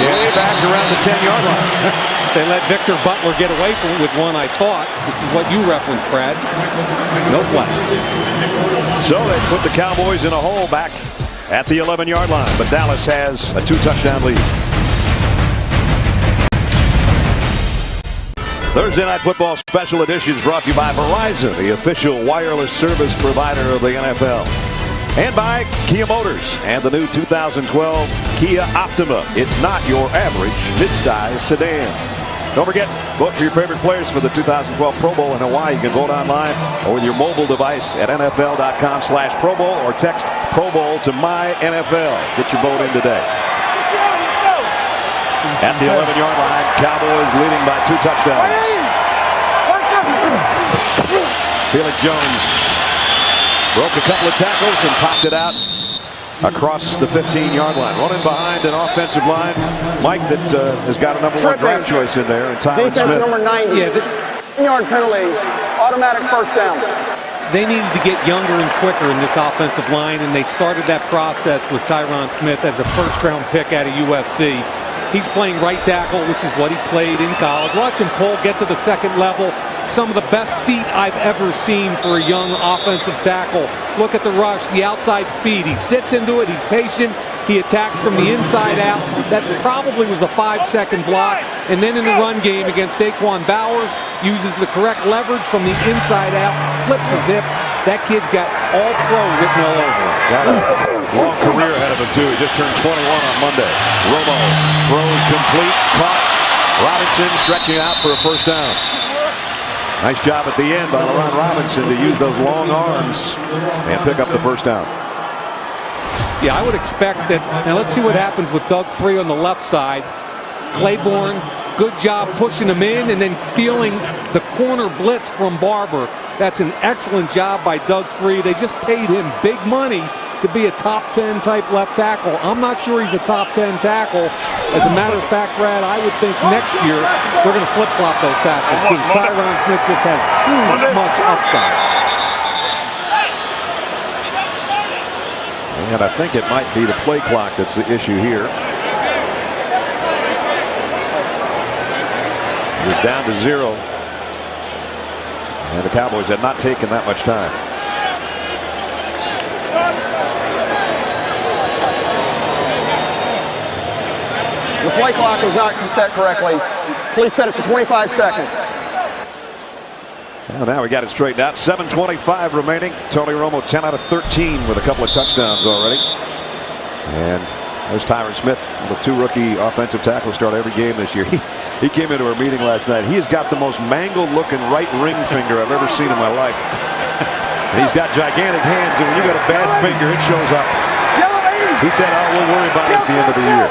Way back around the 10-yard line. They let Victor Butler get away from it with one, I thought. This is what you referenced, Brad. No flags. So they put the Cowboys in a hole back at the 11-yard line. But Dallas has a 2-touchdown lead. Thursday Night Football Special Edition is brought to you by Verizon, the official wireless service provider of the NFL. And by Kia Motors and the new 2012 Kia Optima. It's not your average midsize sedan. Don't forget, vote for your favorite players for the 2012 Pro Bowl in Hawaii. You can vote online or with your mobile device at NFL.com/Pro Bowl or text Pro Bowl to MyNFL. Get your vote in today. At the 11-yard line, Cowboys leading by 2 touchdowns. Felix Jones broke a couple of tackles and popped it out across the 15-yard line. Running behind an offensive line, Mike, that has got a number 1 draft choice in there, and Tyron Defense Smith. number 90. Yeah, 10-yard penalty, automatic first down. They needed to get younger and quicker in this offensive line, and they started that process with Tyron Smith as a first-round pick out of USC. He's playing right tackle, which is what he played in college. Watch him pull, get to the second level. Some of the best feet I've ever seen for a young offensive tackle. Look at the rush, the outside speed. He sits into it, he's patient, he attacks from the inside out. That probably was a 5-second block. And then in the run game against Daquan Bowers, uses the correct leverage from the inside out, flips his hips. That kid's got all pro written all over him. Got a long career ahead of him, too. He just turned 21 on Monday. Romo throws complete, caught. Robinson stretching out for a first down. Nice job at the end by LaRon Robinson to use those long arms and pick up the first down. Yeah, I would expect that. Now let's see what happens with Doug Free on the left side. Claiborne, good job pushing him in and then feeling the corner blitz from Barber. That's an excellent job by Doug Free. They just paid him big money to be a top 10 type left tackle. I'm not sure he's a top 10 tackle. As a matter of fact, Brad, I would think next year they're going to flip-flop those tackles because Tyron Smith just has too much upside. And I think it might be the play clock that's the issue here. It was down to 0. And the Cowboys had not taken that much time. The play clock is not set correctly. Please set it to 25 seconds. Well, now we got it straightened out. 7:25 remaining. Tony Romo 10 out of 13 with a couple of touchdowns already. And there's Tyron Smith, the 2 rookie offensive tackles start every game this year. He came into our meeting last night. He has got the most mangled looking right ring finger I've ever seen in my life. And he's got gigantic hands, and when you got a bad finger, it shows up. He said, "Oh, we'll worry about it at the end of the year."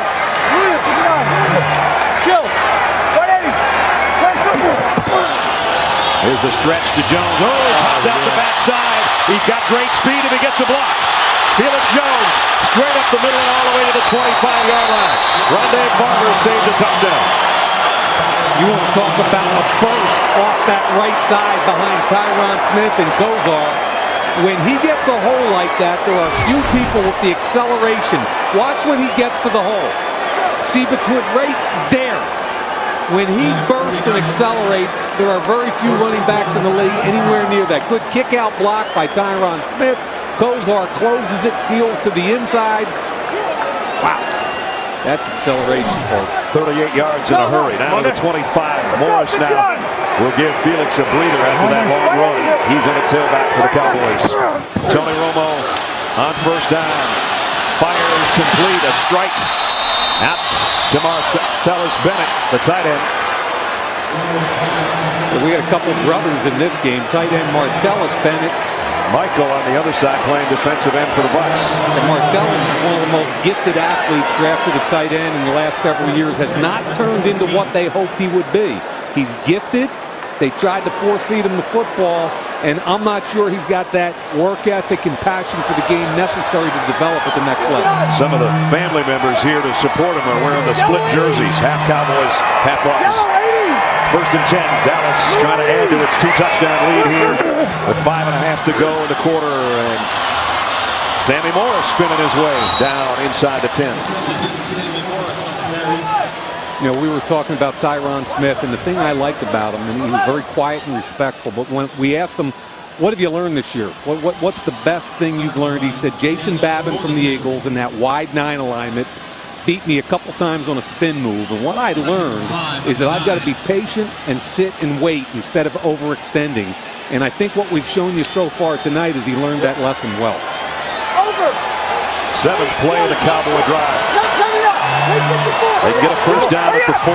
Here's a stretch to Jones. Oh, popped out the backside. He's got great speed if he gets a block. Felix Jones straight up the middle and all the way to the 25-yard line. Rondé Barber saves a touchdown. You want to talk about a burst off that right side behind Tyron Smith and Kozar. When he gets a hole like that, there are few people with the acceleration. Watch when he gets to the hole. See between right there. When he bursts and accelerates, there are very few running backs in the league anywhere near that. Good kick-out block by Tyron Smith. Kozar closes it, seals to the inside. Wow. That's acceleration, folks. 38 yards in a hurry. Now to the 25. Morris now will give Felix a breather after that long run. He's in a tailback for the Cowboys. Tony Romo on first down. Fires complete. A strike out to Martellus Bennett, the tight end. We had a couple of brothers in this game. Tight end Martellus Bennett. Michael on the other side playing defensive end for the Bucs. And Martellus is one of the most gifted athletes drafted at tight end in the last several years. Has not turned into what they hoped he would be. He's gifted. They tried to force-feed him the football, and I'm not sure he's got that work ethic and passion for the game necessary to develop at the next level. Some of the family members here to support him are wearing the split jerseys, half Cowboys, half Bucs. First and 10, Dallas trying to add to its 2-touchdown lead here with 5.5 to go in the quarter, and Sammy Morris spinning his way down inside the 10. You know, we were talking about Tyron Smith, and the thing I liked about him, and he was very quiet and respectful, but when we asked him, what have you learned this year? What's the best thing you've learned? He said, Jason Babin from the Eagles in that wide 9 alignment beat me a couple times on a spin move, and what I learned is that I've got to be patient and sit and wait instead of overextending, and I think what we've shown you so far tonight is he learned that lesson well. 7th play of the Cowboy drive. They can get a first down at the 4.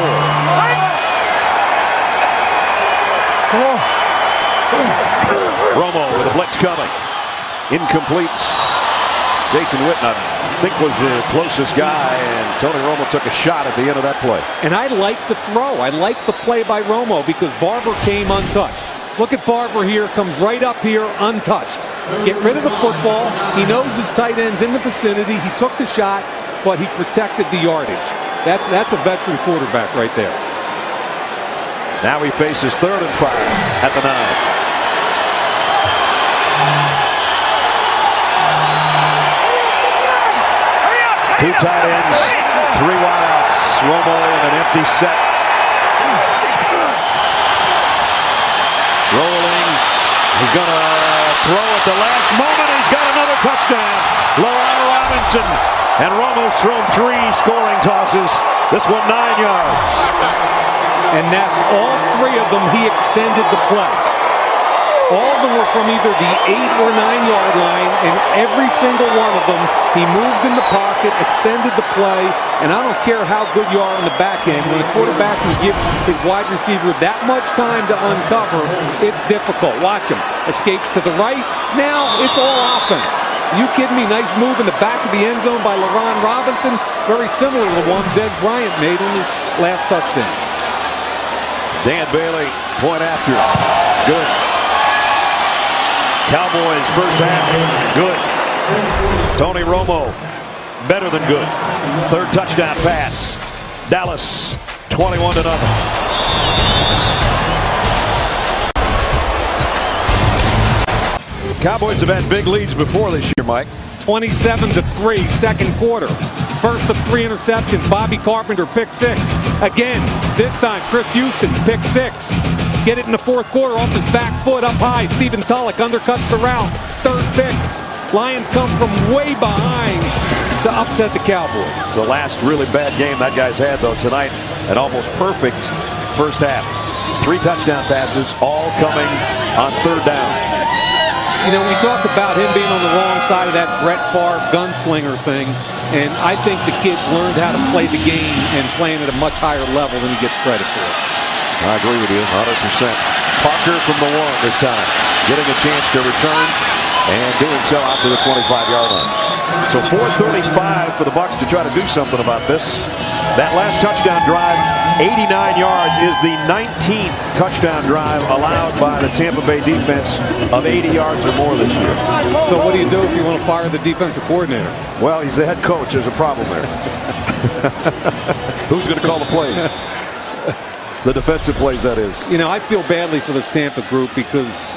Romo with a blitz coming. Incomplete. Jason Witten, I think, was the closest guy, and Tony Romo took a shot at the end of that play. And I like the throw. I like the play by Romo because Barber came untouched. Look at Barber here, comes right up here untouched. Get rid of the football. He knows his tight end's in the vicinity. He took the shot, but he protected the yardage. That's a veteran quarterback right there. Now he faces 3rd and 5 at the 9. Two tight ends, 3 wideouts. Romo in an empty set. Rolling. He's going to throw at the last moment. He's got another touchdown. LaRon Robinson. And Romo's thrown 3 scoring tosses. This one 9 yards. And that's all 3 of them he extended the play. All of them were from either the 8 or 9 yard line, and every single one of them, he moved in the pocket, extended the play, and I don't care how good you are on the back end. When a quarterback can give his wide receiver that much time to uncover, it's difficult. Watch him. Escapes to the right. Now it's all offense. You kidding me? Nice move in the back of the end zone by LaRon Robinson. Very similar to the one Des Bryant made in his last touchdown. Dan Bailey, point after. Good. Cowboys first half, good. Tony Romo, better than good. 3rd touchdown pass. Dallas, 21-0. Cowboys have had big leads before this year, Mike. 27-3, second quarter. First of 3 interceptions. Bobby Carpenter, pick 6. Again, this time Chris Houston, pick 6. Get it in the 4th quarter off his back foot up high. Stephen Tulloch undercuts the route. 3rd pick. Lions come from way behind to upset the Cowboys. It's the last really bad game that guy's had, though, tonight. An almost perfect first half. 3 touchdown passes, all coming on 3rd down. You know, we talk about him being on the wrong side of that Brett Favre gunslinger thing, and I think the kid's learned how to play the game and playing at a much higher level than he gets credit for. I agree with you, 100%. Parker from the 1 this time, getting a chance to return and doing so out to the 25-yard line. So 4:35 for the Bucs to try to do something about this. That last touchdown drive, 89 yards, is the 19th touchdown drive allowed by the Tampa Bay defense of 80 yards or more this year. So what do you do if you want to fire the defensive coordinator? Well, he's the head coach. There's a problem there. Who's going to call the plays? The defensive plays, that is. You know, I feel badly for this Tampa group because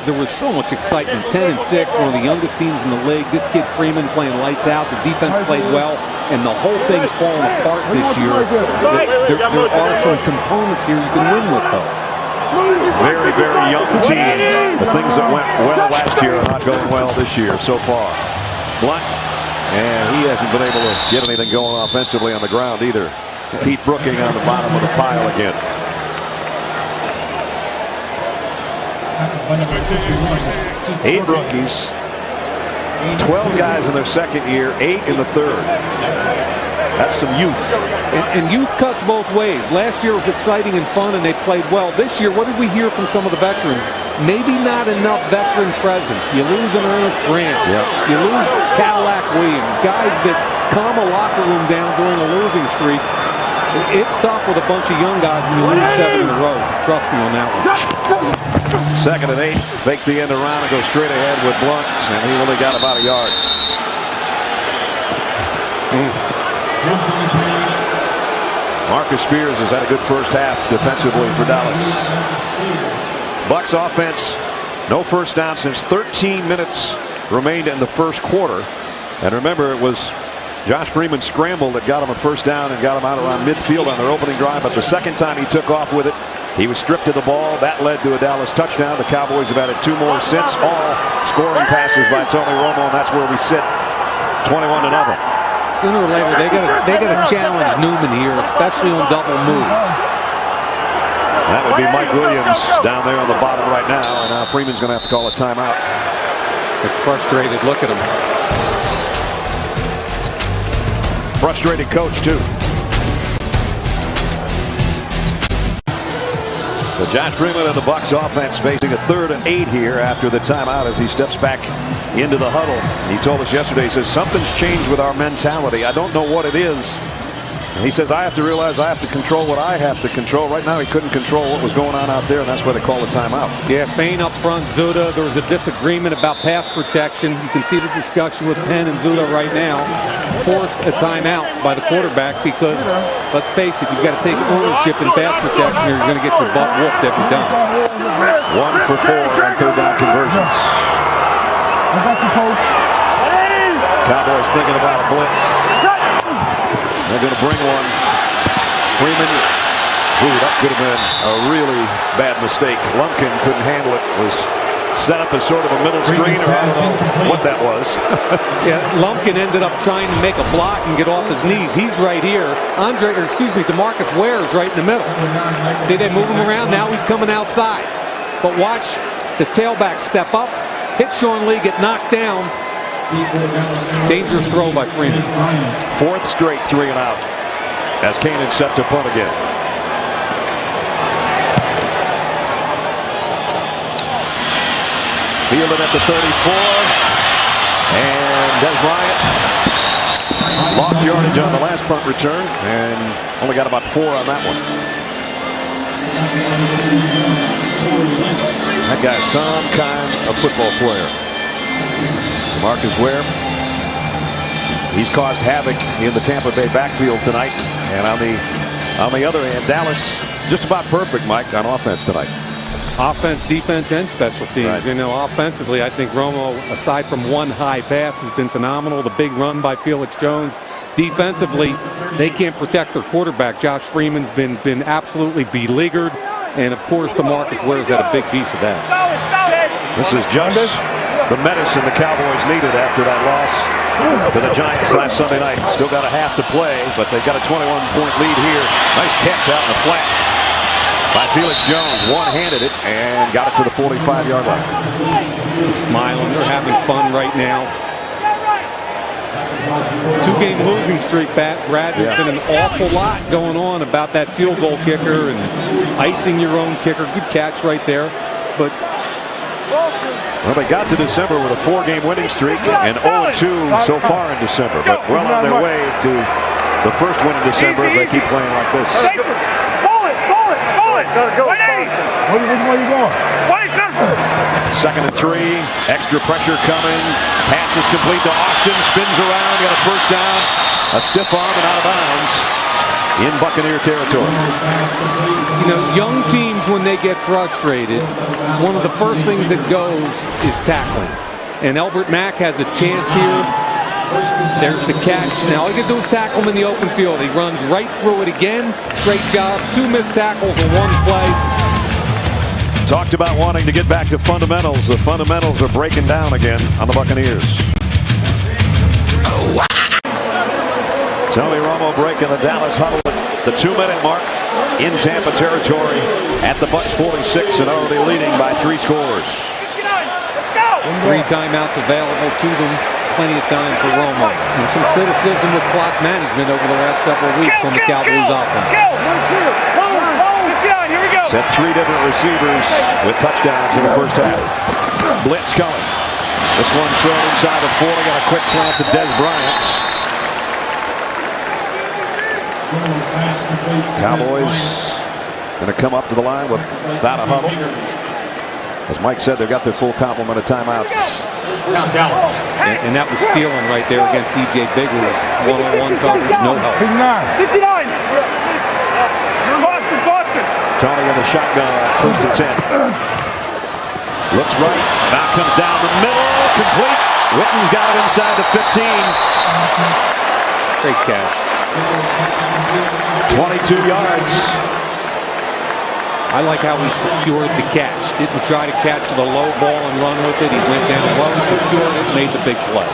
there was so much excitement. 10-6, one of the youngest teams in the league. This kid Freeman playing lights out. The defense played well, and the whole thing's falling apart this year. There are some components here you can win with, though. Very, very young team. The things that went well last year are not going well this year so far. Blunt, and he hasn't been able to get anything going offensively on the ground either. Pete Brooking on the bottom of the pile again. 8 rookies, 12 guys in their 2nd year, 8 in the 3rd. That's some youth. And youth cuts both ways. Last year was exciting and fun, and they played well. This year, what did we hear from some of the veterans? Maybe not enough veteran presence. You lose an Ernest Grant. Yep. You lose Cadillac Williams, guys that calm a locker room down during a losing streak. It's tough with a bunch of young guys when you lose 7 in a row. Trust me on that one. 2nd and 8. Fake the end around and go straight ahead with Blunt, and he only got about a yard. Marcus Spears has had a good first half defensively for Dallas. Bucs offense, no first down since 13 minutes remained in the 1st quarter. And remember, it was Josh Freeman's scramble that got him a first down and got him out around midfield on their opening drive. But the 2nd time he took off with it, he was stripped of the ball. That led to a Dallas touchdown. The Cowboys have added 2 more since, all scoring passes by Tony Romo, and that's where we sit, 21-0. Sooner or later, they got to challenge Newman here, especially on double moves. That would be Mike Williams down there on the bottom right now, and now Freeman's going to have to call a timeout. They're frustrated. Look at him. Frustrated coach, too. So Josh Freeman and the Bucs offense facing a 3rd and 8 here after the timeout as he steps back into the huddle. He told us yesterday, he says, something's changed with our mentality. I don't know what it is. And he says, I have to realize I have to control what I have to control. Right now, he couldn't control what was going on out there, and that's why they call the timeout. Yeah, Fain up front, Zuda. There was a disagreement about pass protection. You can see the discussion with Penn and Zuda right now. Forced a timeout by the quarterback because, let's face it, you've got to take ownership in pass protection or you're going to get your butt whooped every time. 1 for 4 on 3rd down conversions. Cowboys thinking about a blitz. They're going to bring one. Freeman. Ooh, that could have been a really bad mistake. Lumpkin couldn't handle it. Was set up as sort of a middle screener. I don't know what that was. Yeah, Lumpkin ended up trying to make a block and get off his knees. He's right here. DeMarcus Ware's right in the middle. See, they move him around. Now he's coming outside. But watch the tailback step up, hit Sean Lee, get knocked down. Dangerous throw by Freeman. 4th straight 3 and out as Kanan set to punt again. Fielded at the 34. And Des Bryant lost yardage on the last punt return and only got about 4 on that one. That guy's some kind of football player. Marcus Ware, he's caused havoc in the Tampa Bay backfield tonight. And on the other hand, Dallas just about perfect, Mike, on offense tonight. Offense, defense, and special teams. Right. You know, offensively, I think Romo, aside from one high pass, has been phenomenal. The big run by Felix Jones. Defensively, they can't protect their quarterback. Josh Freeman's been absolutely beleaguered. And, of course, DeMarcus Ware's had a big piece of that. This is just the medicine the Cowboys needed after that loss to the Giants last Sunday night. Still got a half to play, but they've got a 21-point lead here. Nice catch out in the flat by Felix Jones. One-handed it and got it to the 45-yard line. Smiling. They're having fun right now. 2-game losing streak, Brad. There's been an awful lot going on about that field goal kicker and icing your own kicker. Good catch right there. But well, they got to December with a 4-game winning streak and 0-2 so far in December, but well on their way to the first win in December if they keep playing like this. Pull it! Gotta go. Which way you going? 2nd and 3, extra pressure coming. Pass is complete to Austin, spins around, got a first down, a stiff arm and out of bounds in Buccaneer territory. You know, young teams, when they get frustrated, one of the first things that goes is tackling. And Albert Mack has a chance here. There's the catch. Now all you can do is tackle him in the open field. He runs right through it again. Great job. 2 missed tackles in 1 play. Talked about wanting to get back to fundamentals. The fundamentals are breaking down again on the Buccaneers. Tony Romo breaking the Dallas huddle at the 2-minute mark in Tampa territory at the Bucs 46 and already leading by 3 scores. 3 timeouts available to them. Plenty of time for Romo. And some criticism with clock management over the last several weeks on the Cowboys offense. Set 3 different receivers with touchdowns in the first half. Blitz coming. This one thrown inside the 40. Got a quick slant to Des Bryant. Cowboys going to come up to the line without a huddle. As Mike said, they've got their full complement of timeouts. And that was stealing right there against DJ Bigger's one-on-one coverage, no help. 59. Tony in the shotgun, 1st and 10. Looks right, now comes down the middle, complete. Witten's got it inside the 15. Great catch. 22 yards. I like how he secured the catch. Didn't try to catch the low ball and run with it. He went down low, secured it, made the big play.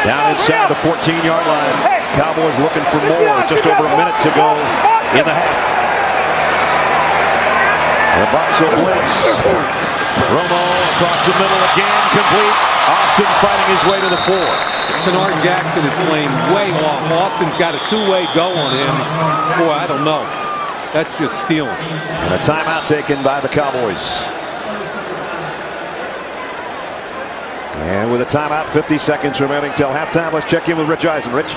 Down inside the 14-yard line. Cowboys looking for more. Just over a minute to go in the half. The Bucs will blitz. Romo across the middle again, complete. Austin fighting his way to the 4. Tanar Jackson is playing way off. Austin's got a 2-way go on him. Boy, I don't know. That's just stealing. And a timeout taken by the Cowboys. And with a timeout, 50 seconds remaining till halftime. Let's check in with Rich Eisen. Rich.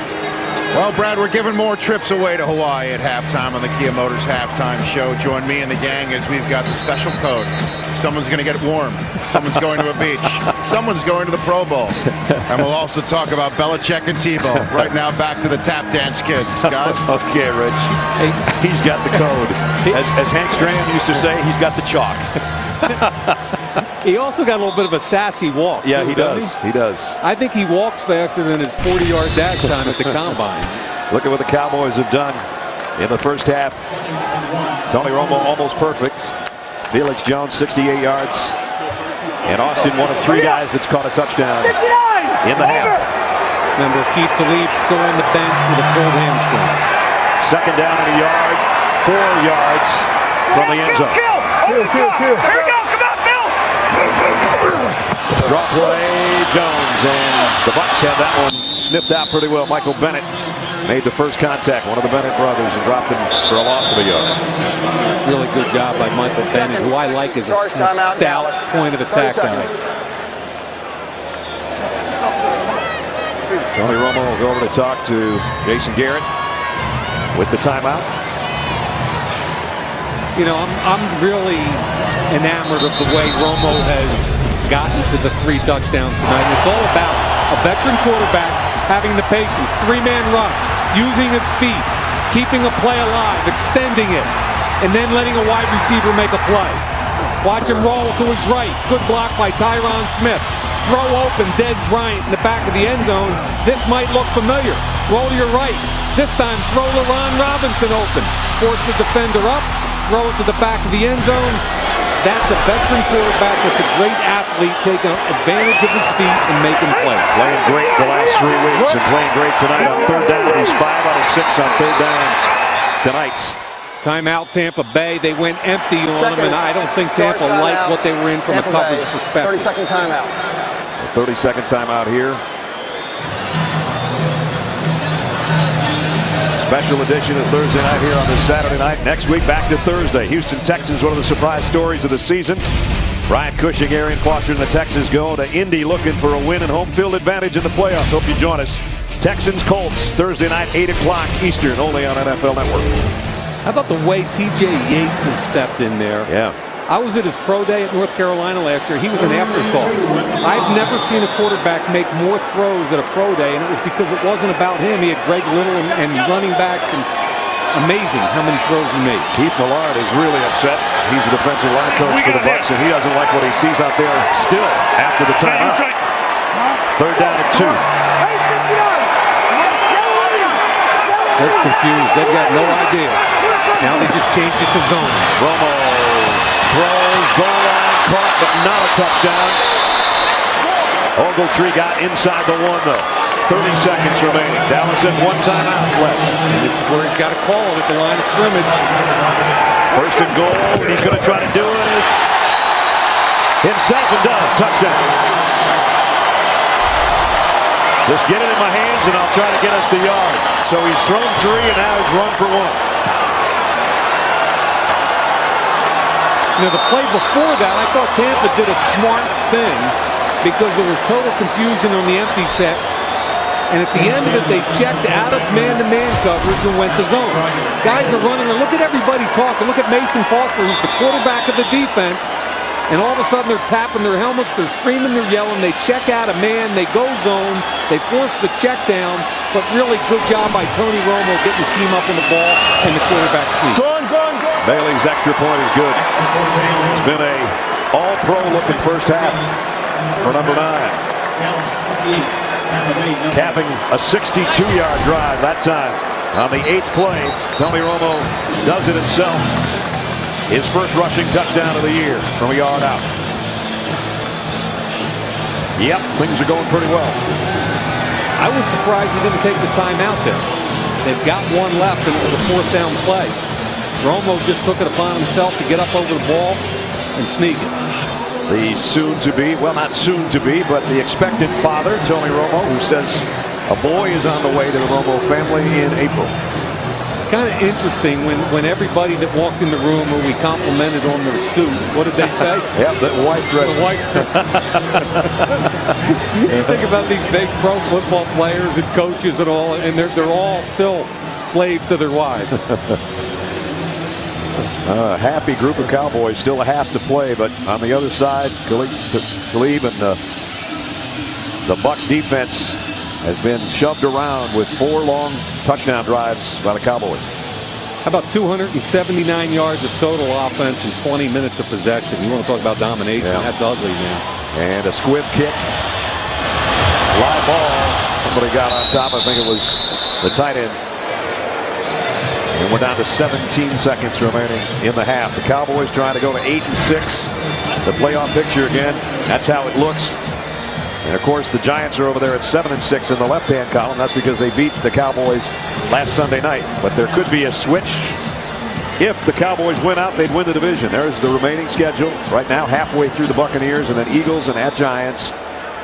Well, Brad, we're giving more trips away to Hawaii at halftime on the Kia Motors Halftime Show. Join me and the gang as we've got the special code. Someone's going to get warm. Someone's going to a beach. Someone's going to the Pro Bowl. And we'll also talk about Belichick and Tebow. Right now, back to the tap dance kids, guys. Okay, Rich. He's got the code. As Hank Graham used to say, he's got the chalk. He also got a little bit of a sassy walk. Yeah, too, he does. He does. I think he walks faster than his 40-yard dash time at the combine. Look at what the Cowboys have done in the first half. Tony Romo almost perfect. Felix Jones 68 yards. And Austin, one of 3 guys that's caught a touchdown in the half. Remember, Keith Talib still on the bench with a pulled hamstring. Second down and a yard, 4 yards from the end zone. Here we go. Come on, Bill. Draw play, Jones, and the Bucs had that one sniffed out pretty well. Michael Bennett made the first contact, one of the Bennett brothers, and dropped him for a loss of a yard. Really good job by Michael Bennett, who I like as a stout point of attack guy. Tony Romo will go over to talk to Jason Garrett with the timeout. You know, I'm really enamored of the way Romo has gotten to the 3 touchdowns tonight. And it's all about a veteran quarterback having the patience, 3-man rush, using his feet, keeping a play alive, extending it, and then letting a wide receiver make a play. Watch him roll to his right. Good block by Tyron Smith. Throw open, Dez Bryant in the back of the end zone. This might look familiar. Roll to your right. This time, throw LaRon Robinson open. Force the defender up. Throw it to the back of the end zone. That's a veteran quarterback that's a great athlete, taking advantage of his feet and making plays. Playing great the last 3 weeks and playing great tonight on 3rd down. He's 5 out of 6 on 3rd down tonight. Timeout Tampa Bay. They went empty on them, and I don't think Tampa liked what they were in from a coverage perspective. 30-second timeout. A 30-second timeout here. Special edition of Thursday night here on this Saturday night. Next week, back to Thursday. Houston Texans, one of the surprise stories of the season. Ryan Cushing, Arian Foster, and the Texans go to Indy looking for a win and home field advantage in the playoffs. Hope you join us. Texans Colts, Thursday night, 8 o'clock Eastern, only on NFL Network. How about the way T.J. Yates has stepped in there? Yeah. I was at his pro day at North Carolina last year. He was an afterthought. I've never seen a quarterback make more throws at a pro day, and it was because it wasn't about him. He had Greg Little and running backs, and amazing how many throws he made. Keith Millard is really upset. He's a defensive line coach for the Bucs, and he doesn't like what he sees out there still after the timeout. 3rd down and 2. They're confused. They've got no idea. Now they just changed it to zone. Romo throws, goal line, caught, but not a touchdown. Ogletree got inside the 1, though. 30 seconds remaining. Dallas has 1 timeout left. And this is where he's got to call it at the line of scrimmage. 1st and goal. He's going to try to do it himself and does. Touchdown. Just get it in my hands and I'll try to get us the yard. So he's thrown 3 and now he's run for 1. You know, the play before that, I thought Tampa did a smart thing because there was total confusion on the empty set. And at the end of it, they checked out of man-to-man coverage and went to zone. Guys are running, and look at everybody talking. Look at Mason Foster, who's the quarterback of the defense. And all of a sudden, they're tapping their helmets, they're screaming, they're yelling. They check out of man, they go zone, they force the check down. But really good job by Tony Romo getting his team up on the ball and the quarterback sneak. Bailey's extra point is good. It's been a all-pro looking first half for number 9. Capping a 62-yard drive that time. On the 8th play, Tony Romo does it himself. His first rushing touchdown of the year from a yard out. Yep, things are going pretty well. I was surprised he didn't take the timeout there. They've got 1 left, and it was a 4th down play. Romo just took it upon himself to get up over the ball and sneak it. The soon-to-be, well, not soon-to-be, but the expected father, Tony Romo, who says a boy is on the way to the Romo family in April. kind of interesting when everybody that walked in the room or we complimented on their suit, what did they say? Yep, the white dress. The white dress. You think about these big pro football players and coaches and all, and they're all still slaves to their wives. Happy group of Cowboys, still a half to play, but on the other side, Khalib and the Bucs defense has been shoved around with 4 long touchdown drives by the Cowboys. How about 279 yards of total offense and 20 minutes of possession? You want to talk about domination? Yeah. That's ugly, man. And a squib kick. Live ball. Somebody got on top. I think it was the tight end. And we're down to 17 seconds remaining in the half. The Cowboys trying to go to 8-6. The playoff picture again. That's how it looks. And of course the Giants are over there at 7-6 in the left-hand column. That's because they beat the Cowboys last Sunday night. But there could be a switch. If the Cowboys win out, they'd win the division. There's the remaining schedule right now, halfway through the Buccaneers, and then Eagles and at Giants.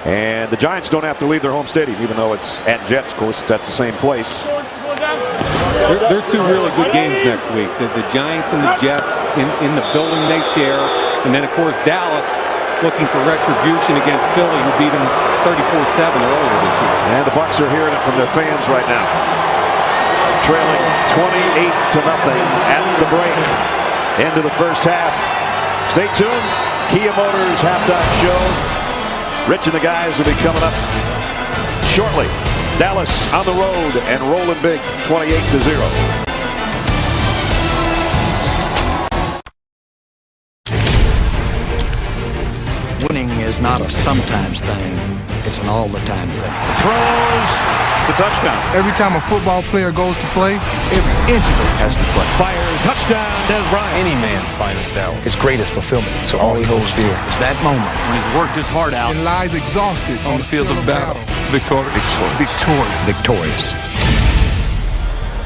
And the Giants don't have to leave their home stadium, even though it's at Jets. Of course, it's at the same place. They're 2 really good games next week. The Giants and the Jets in the building they share. And then, of course, Dallas looking for retribution against Philly, who beat them 34-7 earlier this year. And the Bucs are hearing it from their fans right now. Trailing 28-0 at the break. Into the first half. Stay tuned. Kia Motors halftime show. Rich and the guys will be coming up shortly. Dallas on the road and rolling big, 28-0. Winning is not a sometimes thing. It's an all-the-time thing. Throws. It's a touchdown. Every time a football player goes to play, every inch of it has to play. Fires. Touchdown. Des Bryant. Any man's finest hour. His greatest fulfillment. So all he holds dear is that moment when he's worked his heart out and lies exhausted on the field of battle. Victorious. Victorious.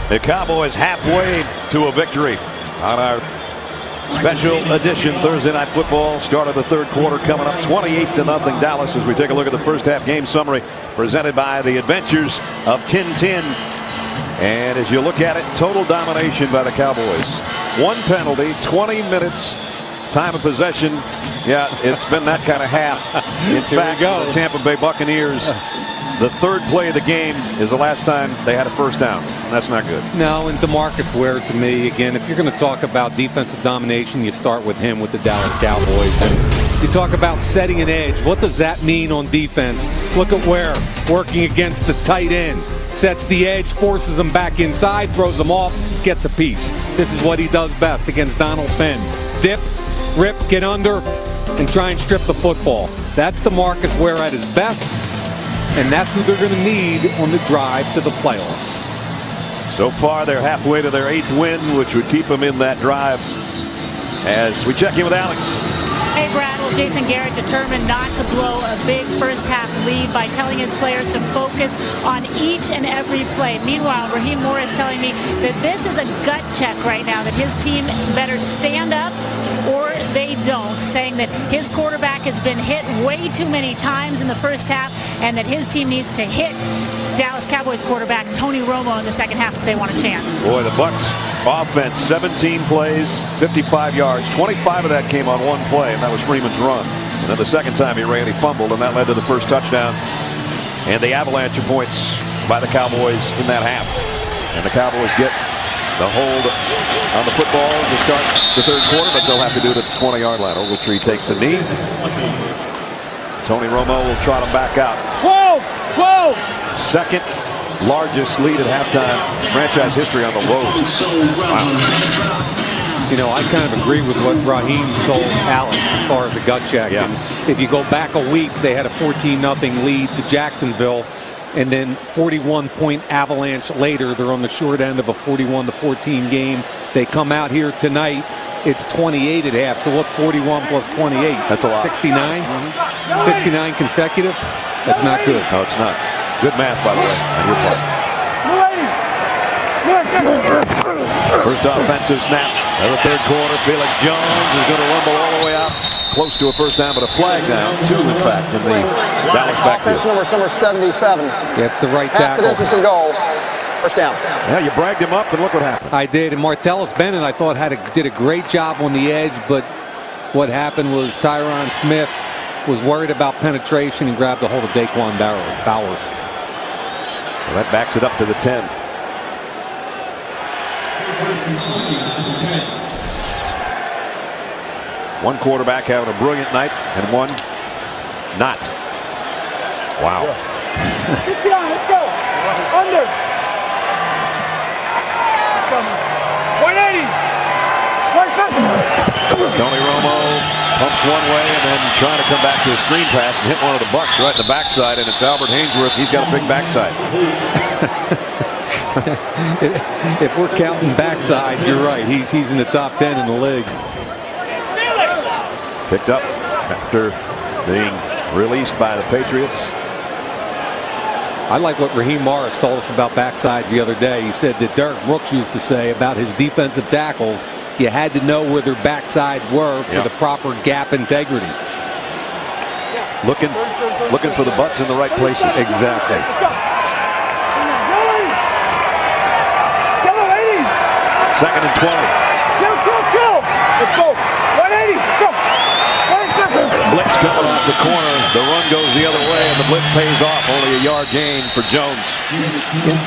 The Cowboys halfway to a victory on our special edition Thursday Night Football. Start of the third quarter coming up, 28-0 Dallas, as we take a look at the first half game summary presented by the Adventures of Tintin. And as you look at it, total domination by the Cowboys. 1 penalty, 20 minutes time of possession. Yeah, it's been that kind of half. In fact, the Tampa Bay Buccaneers, the third play of the game is the last time they had a first down. That's not good. No, and DeMarcus Ware, to me, again, if you're going to talk about defensive domination, you start with him with the Dallas Cowboys. And you talk about setting an edge. What does that mean on defense? Look at Ware working against the tight end. Sets the edge, forces him back inside, throws him off, gets a piece. This is what he does best against Donald Penn. Dip, rip, get under, and try and strip the football. That's DeMarcus Ware at his best. And that's who they're going to need on the drive to the playoffs. So far, they're halfway to their 8th win, which would keep them in that drive. As we check in with Alex. Hey, Brad. Well, Jason Garrett determined not to blow a big first-half lead by telling his players to focus on each and every play. Meanwhile, Raheem Morris telling me that this is a gut check right now, that his team better stand up or they don't, saying that his quarterback has been hit way too many times in the first half and that his team needs to hit Dallas Cowboys quarterback Tony Romo in the second half if they want a chance. Boy, the Bucs offense, 17 plays, 55 yards. 25 of that came on one play, and that was Freeman's run. And then the second time he ran, he fumbled, and that led to the first touchdown. And the avalanche of points by the Cowboys in that half. And the Cowboys get the hold on the football to start the third quarter, but they'll have to do it at the 20-yard line. Ogletree takes a knee. Tony Romo will trot him back out. 12! Second largest lead at halftime, franchise history on the road. Wow. You know, I kind of agree with what Raheem told Alex as far as the gut check. Yeah. And if you go back a week, they had a 14-0 lead to Jacksonville. And then 41-point avalanche later. They're on the short end of a 41-14 game. They come out here tonight. It's 28 at half. So what's 41 plus 28? That's a lot. 69? 69 consecutive? That's not good. No, it's not. Good math, by the way, on your part. First offensive snap of the third quarter. Felix Jones is going to rumble all the way out. Close to a first down, but a flag down. 2, in fact, in the Dallas backfield. Offense number 77. That's the right Half the tackle. distance and goal. First down. Yeah, you bragged him up, and look what happened. I did, and Martellus Bennett, I thought, did a great job on the edge, but what happened was Tyron Smith was worried about penetration and grabbed a hold of Daquan Bowers. Well, that backs it up to the 10. One quarterback having a brilliant night and one not. Wow. Let's go. Under. 180. Tony Romo pumps one way and then trying to come back to a screen pass and hit one of the Bucs right in the backside, and it's Albert Hainsworth. He's got a big backside. If we're counting backside, you're right. He's in the top 10 in the league. Picked up after being released by the Patriots. I like what Raheem Morris told us about backsides the other day. He said that Derek Brooks used to say about his defensive tackles, you had to know where their backsides were for the proper gap integrity. Looking for the butts in the right places. Exactly. Second and 20. Kill. Let's go. 180. Go. Blitz coming off the corner. The run goes the other way, and the blitz pays off. Only a yard gain for Jones.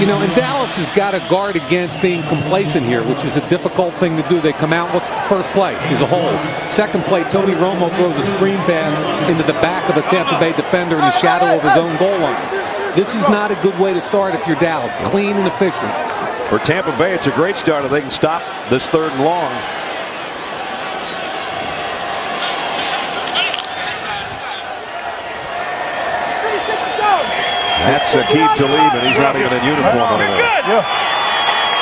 You know, and Dallas has got to guard against being complacent here, which is a difficult thing to do. They come out, what's first play is a hold. Second play, Tony Romo throws a screen pass into the back of a Tampa Bay defender in the shadow of his own goal line. This is not a good way to start if you're Dallas. Clean and efficient. For Tampa Bay, it's a great start if they can stop this 3rd and long. That's Aqib Talib, and he's not even in uniform anymore.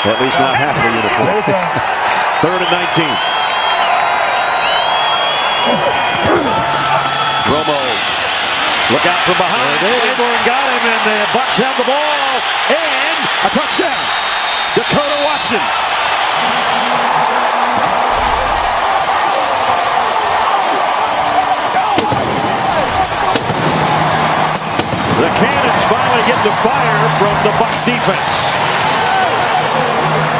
At least not half the uniform. 3rd and 19. Romo, look out from behind. Claiborne got him, and the Bucs have the ball, and a touchdown. Dakota Watson. The Cannons finally get the fire from the Bucs defense.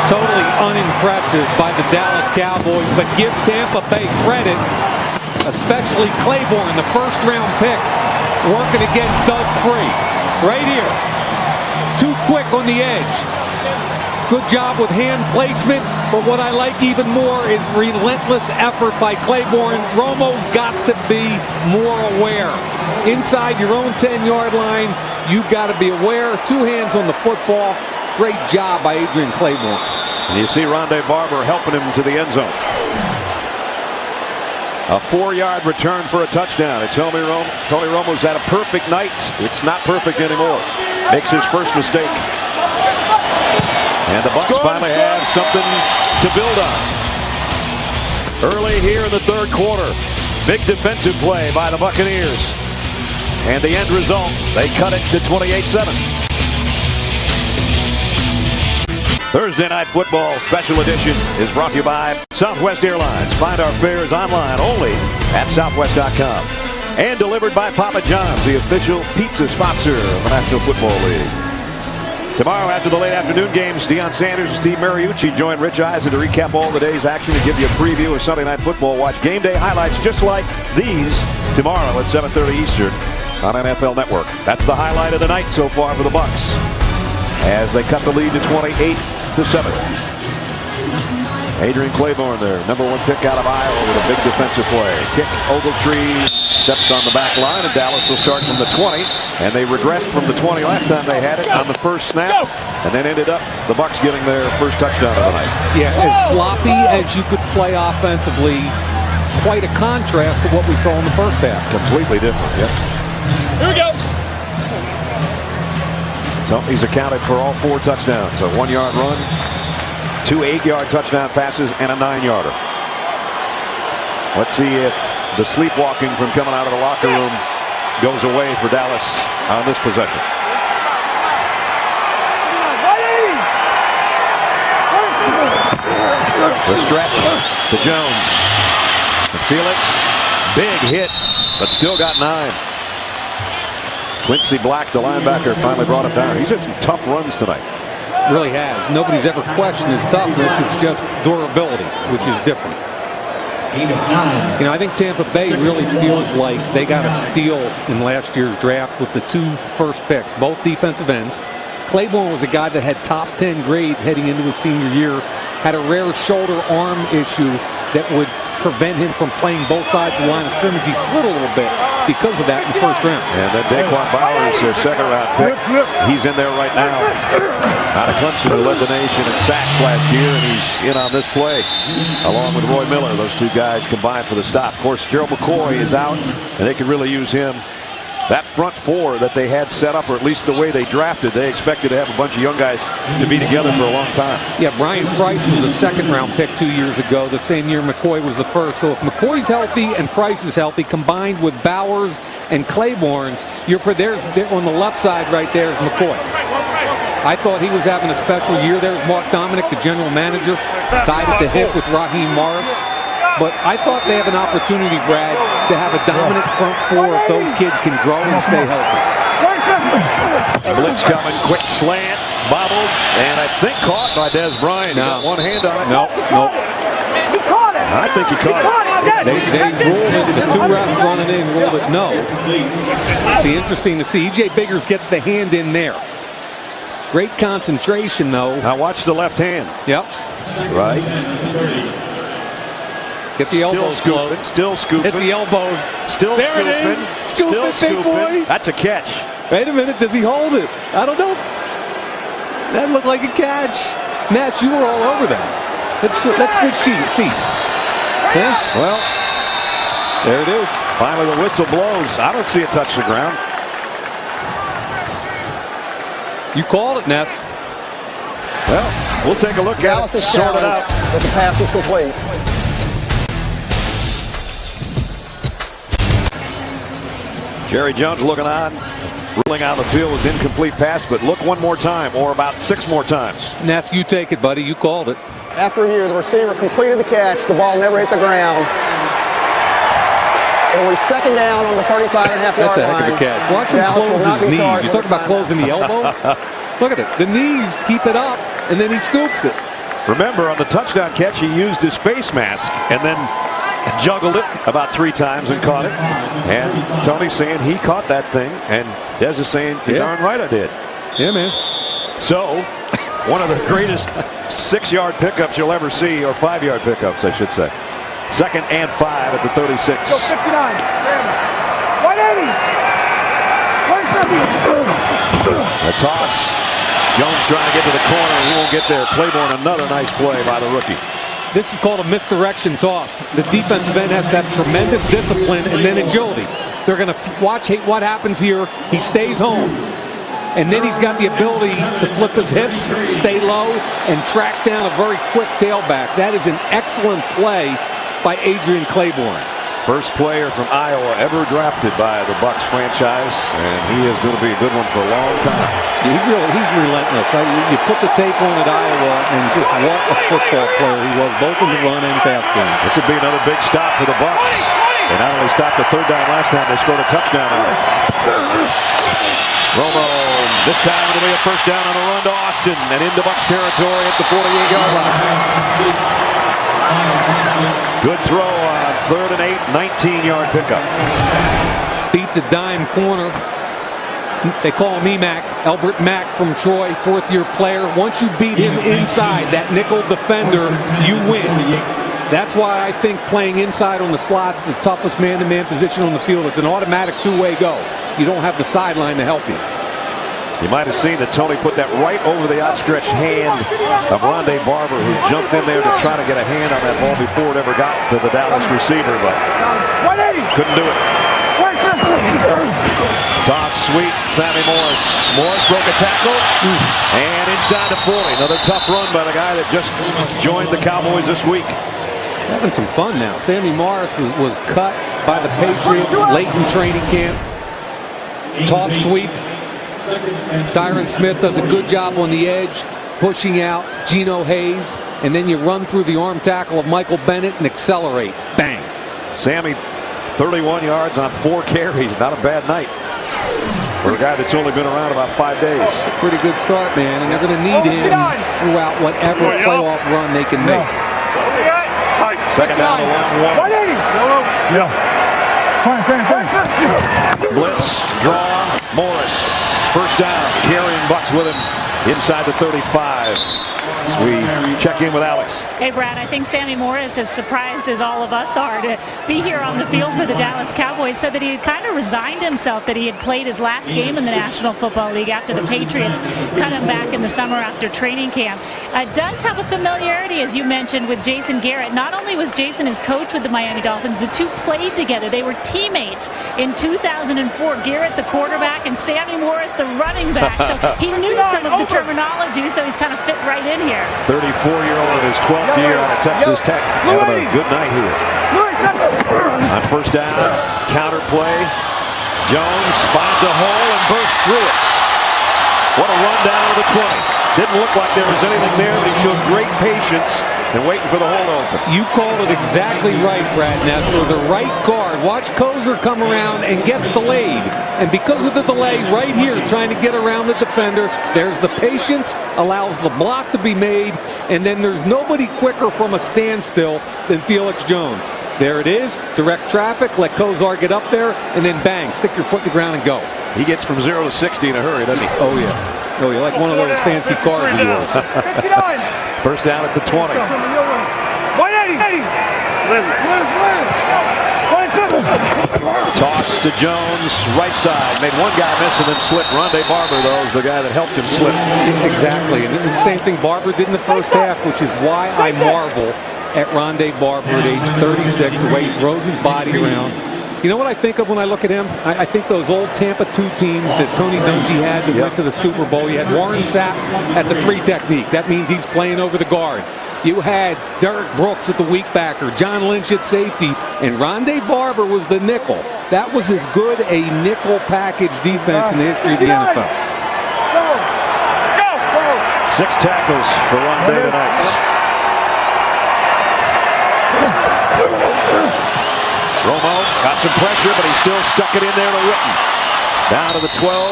Totally unimpressive by the Dallas Cowboys, but give Tampa Bay credit, especially Claiborne, the first-round pick, working against Doug Free. Right here. Too quick on the edge. Good job with hand placement, but what I like even more is relentless effort by Claiborne. Romo's got to be more aware. Inside your own 10-yard line, you've got to be aware. 2 hands on the football. Great job by Adrian Claiborne. And you see Rondé Barber helping him to the end zone. A 4-yard return for a touchdown. And Tony Romo's had a perfect night. It's not perfect anymore. Makes his first mistake. And the Bucs finally have something to build on. Early here in the 3rd quarter, big defensive play by the Buccaneers. And the end result, they cut it to 28-7. Thursday Night Football Special Edition is brought to you by Southwest Airlines. Find our fares online only at southwest.com. And delivered by Papa John's, the official pizza sponsor of the National Football League. Tomorrow, after the late afternoon games, Deion Sanders and Steve Mariucci join Rich Eisen to recap all the day's action and give you a preview of Sunday Night Football. Watch game day highlights just like these tomorrow at 7:30 Eastern on NFL Network. That's the highlight of the night so far for the Bucs as they cut the lead to 28-7. Adrian Claiborne there, #1 pick out of Iowa with a big defensive play. Kick, Ogletree steps on the back line, and Dallas will start from the 20. And they regressed from the 20 last time they had it on the first snap. And then ended up the Bucs getting their first touchdown of the night. Yeah, as sloppy as you could play offensively, quite a contrast to what we saw in the first half. Completely different, yeah. Here we go. So he's accounted for all 4 touchdowns. A 1-yard run, 2 8-yard touchdown passes, and a 9-yarder. Let's see if the sleepwalking from coming out of the locker room goes away for Dallas on this possession. The stretch to Jones. Felix, big hit, but still got 9. Quincy Black, the linebacker, finally brought him down. He's had some tough runs tonight. Really has. Nobody's ever questioned his toughness. It's just durability, which is different. You know, I think Tampa Bay really feels like they got a steal in last year's draft with the 2 first picks, both defensive ends. Claiborne was a guy that had top 10 grades heading into his senior year, had a rare shoulder arm issue that would prevent him from playing both sides of the line of scrimmage. He slid a little bit because of that in the first round. And then Daquan Bowers, their second-round pick, he's in there right now. Out of Clemson, who led the nation in sacks last year, and he's in on this play, along with Roy Miller. Those 2 guys combined for the stop. Of course, Gerald McCoy is out, and they can really use him. That front 4 that they had set up, or at least the way they drafted, they expected to have a bunch of young guys to be together for a long time. Yeah, Brian Price was a second-round pick 2 years ago. The same year McCoy was the first. So if McCoy's healthy and Price is healthy, combined with Bowers and Claiborne, there's on the left side right there is McCoy. I thought he was having a special year. There's Mark Dominic, the general manager, tied at the hip with Raheem Morris. But I thought they have an opportunity, Brad, to have a dominant front 4 if those kids can grow and stay healthy. Blitz coming, quick slant, bobbled, and I think caught by Des Bryant. No. Got one hand on it. No. He caught it. I think he caught it. They ruled it. The 2 refs running in ruled it no. Be interesting to see. E.J. Biggers gets the hand in there. Great concentration, though. Now watch the left hand. Yep. Right. Get the elbows close. Still scooping. Hit the elbows. Still there scooping. It is. Scoop it, big boy. That's a catch. Wait a minute. Does he hold it? I don't know. That looked like a catch. Nash, you were all over that. Let's switch seats. Yeah. Well, there it is. Finally, the whistle blows. I don't see it touch the ground. You called it, Ness. Well, we'll take a look at it. Sort it out. But the pass is complete. Jerry Jones looking on. Ruling out the field was incomplete pass, but look one more time, or about 6 more times. Ness, you take it, buddy. You called it. After a year, the receiver completed the catch. The ball never hit the ground. It was second down on the 35.5 yard line. That's a heck of a catch. Watch him close his knees. You talk about closing the elbows. Look at it. The knees keep it up, and then he scoops it. Remember, on the touchdown catch, he used his face mask and then juggled it about 3 times and caught it. And Tony's saying he caught that thing, and Des is saying, you're darn right I did. Yeah, man. So, one of the greatest 6-yard pickups you'll ever see, or 5-yard pickups, I should say. 2nd and 5 at the 36. Go 59. 180. The toss. Jones trying to get to the corner. He won't get there. Claiborne, another nice play by the rookie. This is called a misdirection toss. The defensive end has to have tremendous discipline and then agility. They're going to watch what happens here. He stays home. And then he's got the ability to flip his hips, stay low, and track down a very quick tailback. That is an excellent play by Adrian Claiborne. First player from Iowa ever drafted by the Bucs franchise, and he is going to be a good one for a long time. He's relentless. You put the tape on at Iowa, and just what a football player he was, both in the run and pass game. This would be another big stop for the Bucs. They not only stopped the 3rd down last time, they scored a touchdown on it. Romo, this time it'll be a first down on a run to Austin, and into Bucs territory at the 48-yard line. Good throw on 3rd and 8, 19-yard pickup. Beat the dime corner. They call him EMAC, Albert Mack from Troy, 4th-year player. Once you beat him inside, that nickel defender, you win. That's why I think playing inside on the slot's the toughest man-to-man position on the field. It's an automatic 2-way go. You don't have the sideline to help you. You might have seen that Tony put that right over the outstretched hand of Rondé Barber, who jumped in there to try to get a hand on that ball before it ever got to the Dallas receiver, but couldn't do it. Toss sweet, Sammy Morris. Morris broke a tackle, and inside the 40. Another tough run by the guy that just joined the Cowboys this week. Having some fun now. Sammy Morris was cut by the Patriots late in training camp. Toss sweep. Tyron Smith does a good job on the edge, pushing out Geno Hayes, and then you run through the arm tackle of Michael Bennett and accelerate. Bang. Sammy, 31 yards on 4 carries. Not a bad night. For a guy that's only been around about 5 days. Pretty good start, man, and they're going to need him throughout whatever playoff run they can make. Second down to line 1. Yeah. Blitz, draw, Morris. First down, carrying Bucks with him inside the 35. We check in with Alex. Hey, Brad, I think Sammy Morris, as surprised as all of us are to be here on the field for the Dallas Cowboys, said that he had kind of resigned himself, that he had played his last game in the National Football League after the Patriots cut him back in the summer after training camp. Does have a familiarity, as you mentioned, with Jason Garrett. Not only was Jason his coach with the Miami Dolphins, the two played together. They were teammates in 2004. Garrett, the quarterback, and Sammy Morris, the running back. So he knew some of the terminology, so he's kind of fit right in here. 34-year-old in his 12th year out of Texas Tech, having a good night here. On first down, counter play. Jones finds a hole and bursts through it. What a run down to the 20. Didn't look like there was anything there, but he showed great patience and waiting for the hole to open. You called it exactly right, Brad Nessler. The right guard. Watch Kozer come around and gets delayed. And because of the delay right here, trying to get around the defender, there's the patience, allows the block to be made, and then there's nobody quicker from a standstill than Felix Jones. There it is, direct traffic, let Kozar get up there, and then bang, stick your foot in the ground and go. He gets from 0 to 60 in a hurry, doesn't he? Oh, yeah. Oh, yeah, like one of those fancy cars of yours. First down at the 20. Toss to Jones, right side. Made one guy miss and then slipped. Rondé Barber, though, is the guy that helped him slip. Exactly, and it was the same thing Barber did in the first half, which is why I marvel at Rondé Barber at age 36, the way he throws his body around. You know what I think of when I look at him? I think those old Tampa 2 teams that Tony Dungy had that went to the Super Bowl. You had Warren Sapp at the 3 technique. That means he's playing over the guard. You had Derek Brooks at the weak backer, John Lynch at safety, and Rondé Barber was the nickel. That was as good a nickel package defense in the history of the NFL. 6 tackles for Rondé tonight. Romo got some pressure, but he still stuck it in there to Witten. Down to the 12,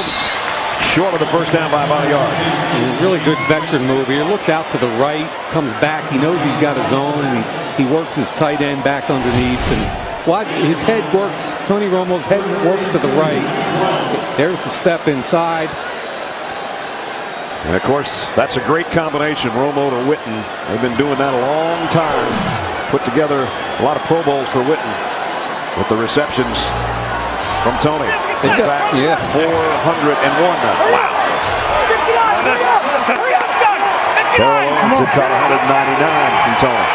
short of the first down by about a yard. A really good veteran move here. Looks out to the right, comes back. He knows he's got his own. He works his tight end back underneath. And what his head works, Tony Romo's head works to the right. There's the step inside. And of course, that's a great combination, Romo to Witten. They've been doing that a long time. Put together a lot of Pro Bowls for Witten with the receptions from Tony. In fact, 401 now. Wow. Carol Owens had caught 199 from Tony.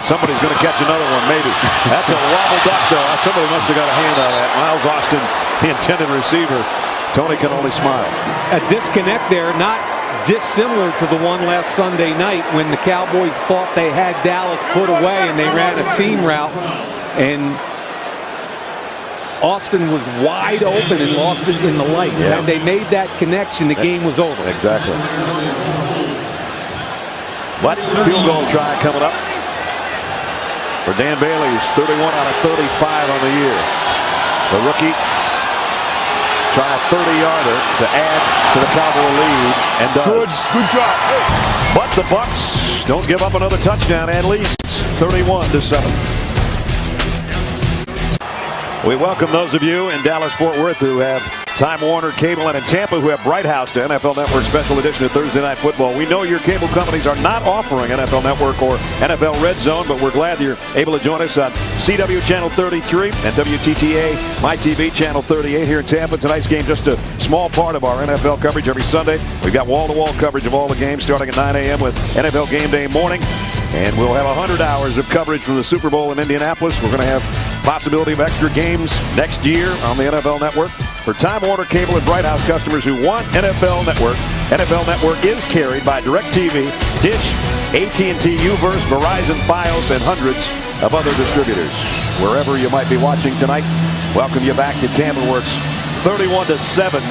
Somebody's going to catch another one, maybe. That's a wobble duck, though. Somebody must have got a hand on that. Miles Austin, the intended receiver. Tony can only smile. A disconnect there, not dissimilar to the one last Sunday night when the Cowboys thought they had Dallas put away and they ran a seam route and Austin was wide open and lost it in the lights. And they made that connection, the game was over. Exactly. But field goal try coming up for Dan Bailey, who's 31 out of 35 on the year. The rookie try a 30-yarder to add to the Cowboy lead, and does. Good job. But the Bucks don't give up another touchdown, at least 31-7. We welcome those of you in Dallas-Fort Worth who have Time Warner Cable, and in Tampa who have Bright House to NFL Network Special Edition of Thursday Night Football. We know your cable companies are not offering NFL Network or NFL Red Zone, but we're glad you're able to join us on CW Channel 33 and WTTA MyTV Channel 38 here in Tampa. Tonight's game just a small part of our NFL coverage every Sunday. We've got wall-to-wall coverage of all the games starting at 9 a.m. with NFL Game Day morning. And we'll have 100 hours of coverage from the Super Bowl in Indianapolis. We're going to have possibility of extra games next year on the NFL Network. For Time Warner Cable and Bright House customers who want NFL Network is carried by DirecTV, Dish, AT&T, UVerse, Verizon, Fios, and hundreds of other distributors. Wherever you might be watching tonight, welcome you back to Tampa, where it's 31-7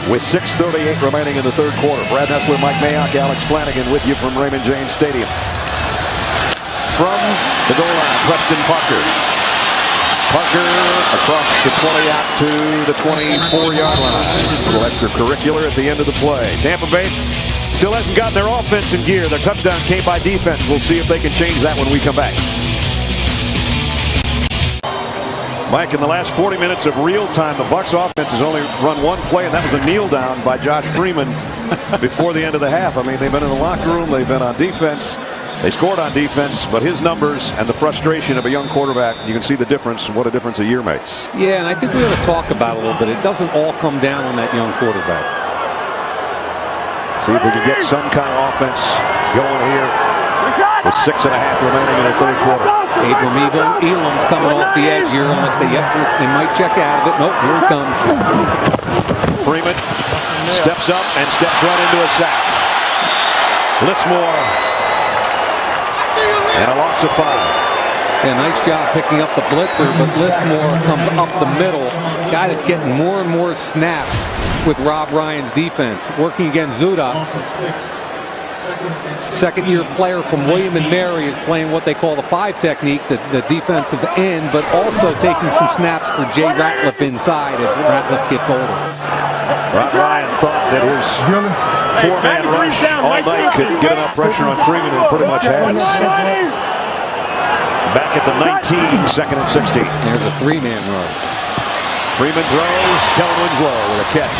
with 6:38 remaining in the third quarter. Brad Nessler, Mike Mayock, Alex Flanagan with you from Raymond James Stadium. From the goal line, Preston Parker. Parker across the 20 out to the 24-yard line. A little extracurricular at the end of the play. Tampa Bay still hasn't gotten their offense in gear. Their touchdown came by defense. We'll see if they can change that when we come back. Mike, in the last 40 minutes of real time, the Bucs offense has only run one play, and that was a kneel down by Josh Freeman before the end of the half. I mean, they've been in the locker room, they've been on defense, they scored on defense, but his numbers and the frustration of a young quarterback, you can see the difference and what a difference a year makes. Yeah, and I think we ought to talk about it a little bit. It doesn't all come down on that young quarterback. See if we can get some kind of offense going here with 6.5 remaining in the third quarter. Abram Elam's coming off the edge here unless they might check out of it. Nope, here it comes. Freeman steps up and steps right into a sack. Lismore. And a loss of 5. Yeah, nice job picking up the blitzer, but Lismore comes up the middle. Guy that's getting more and more snaps with Rob Ryan's defense. Working against Zuda. Second-year player from William & Mary is playing what they call the 5 technique, the defensive end, but also taking some snaps for Jay Ratliff inside as Ratliff gets older. Rob Ryan thought that his 4-man rush all night could get enough pressure on Freeman, and pretty much has. Back at the 19, 2nd and 16. There's a 3-man rush. Freeman throws, Kellen Winslow with a catch.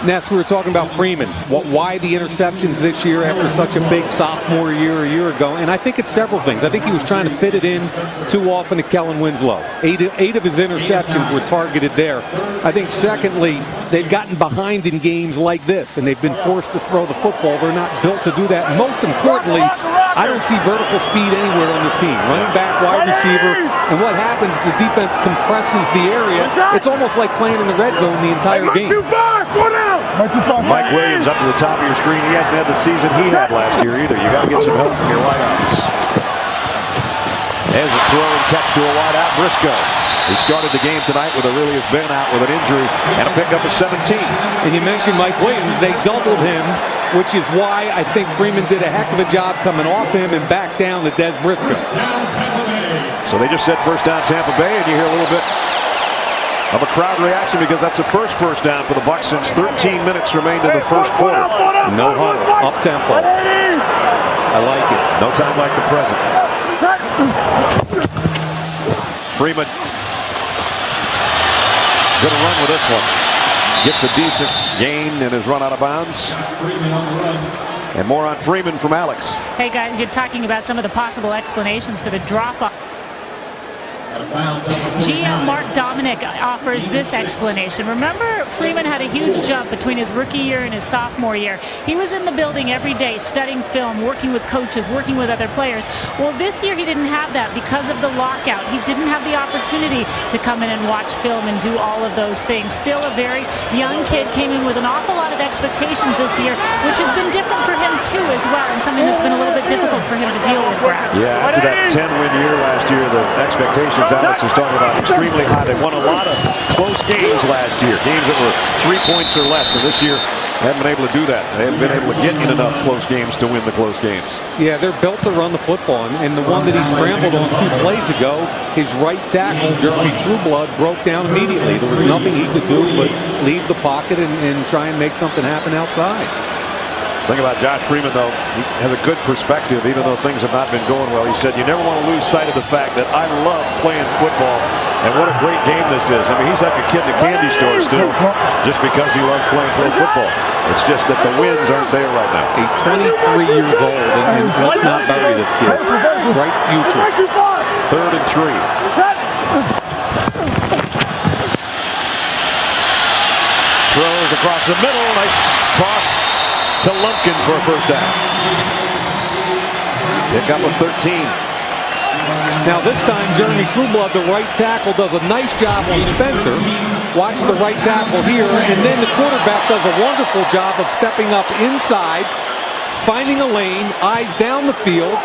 Ness, we were talking about Freeman. Why the interceptions this year after such a big sophomore year a year ago? And I think it's several things. I think he was trying to fit it in too often to Kellen Winslow. Eight of his interceptions were targeted there. I think secondly, they've gotten behind in games like this, and they've been forced to throw the football. They're not built to do that. And most importantly, I don't see vertical speed anywhere on this team. Running back, wide receiver, and what happens, the defense compresses the area. It's almost like playing in the red zone the entire game. Mike Williams up to the top of your screen. He hasn't had the season he had last year either. You got to get some help from your wideouts. As a throw and catch to a wideout, Briscoe. He started the game tonight with Aurelius Ben out with an injury and a pickup of 17. And you mentioned Mike Williams. They doubled him, which is why I think Freeman did a heck of a job coming off him and back down to Des Briscoe. So they just said first down Tampa Bay, and you hear a little bit of a crowd reaction because that's the first down for the Bucs since 13 minutes remained in the first quarter. No huddle, up tempo. I like it. No time like the present. Freeman gonna run with this one. Gets a decent gain and is run out of bounds. And more on Freeman from Alex. Hey guys, you're talking about some of the possible explanations for the drop-off. GM Mark Dominic offers this explanation. Remember, Freeman had a huge jump between his rookie year and his sophomore year. He was in the building every day studying film, working with coaches, working with other players. Well, this year he didn't have that because of the lockout. He didn't have the opportunity to come in and watch film and do all of those things. Still a very young kid, came in with an awful lot of expectations this year, which has been different for him too as well, and something that's been a little bit difficult for him to deal with, Brad. Yeah, after that 10-win year last year, the expectations Alex was talking about extremely high. They won a lot of close games last year, games that were 3 points or less, and this year they haven't been able to do that. They haven't been able to get in enough close games to win the close games. Yeah, they're built to run the football, and the one that he scrambled on 2 plays ago, his right tackle, Jeremy Trueblood, broke down immediately. There was nothing he could do but leave the pocket and try and make something happen outside. The thing about Josh Freeman, though, he has a good perspective, even though things have not been going well. He said, you never want to lose sight of the fact that I love playing football, and what a great game this is. I mean, he's like a kid in a candy store still, just because he loves playing pro football. It's just that the wins aren't there right now. He's 23 years old, and let's not bury this kid. Bright future. 3rd and 3. Throws across the middle. Nice toss to Lumpkin for a first down. Pick up a 13. Now this time, Jeremy Trueblood, the right tackle, does a nice job on Spencer. Watch the right tackle here, and then the quarterback does a wonderful job of stepping up inside, finding a lane, eyes down the field,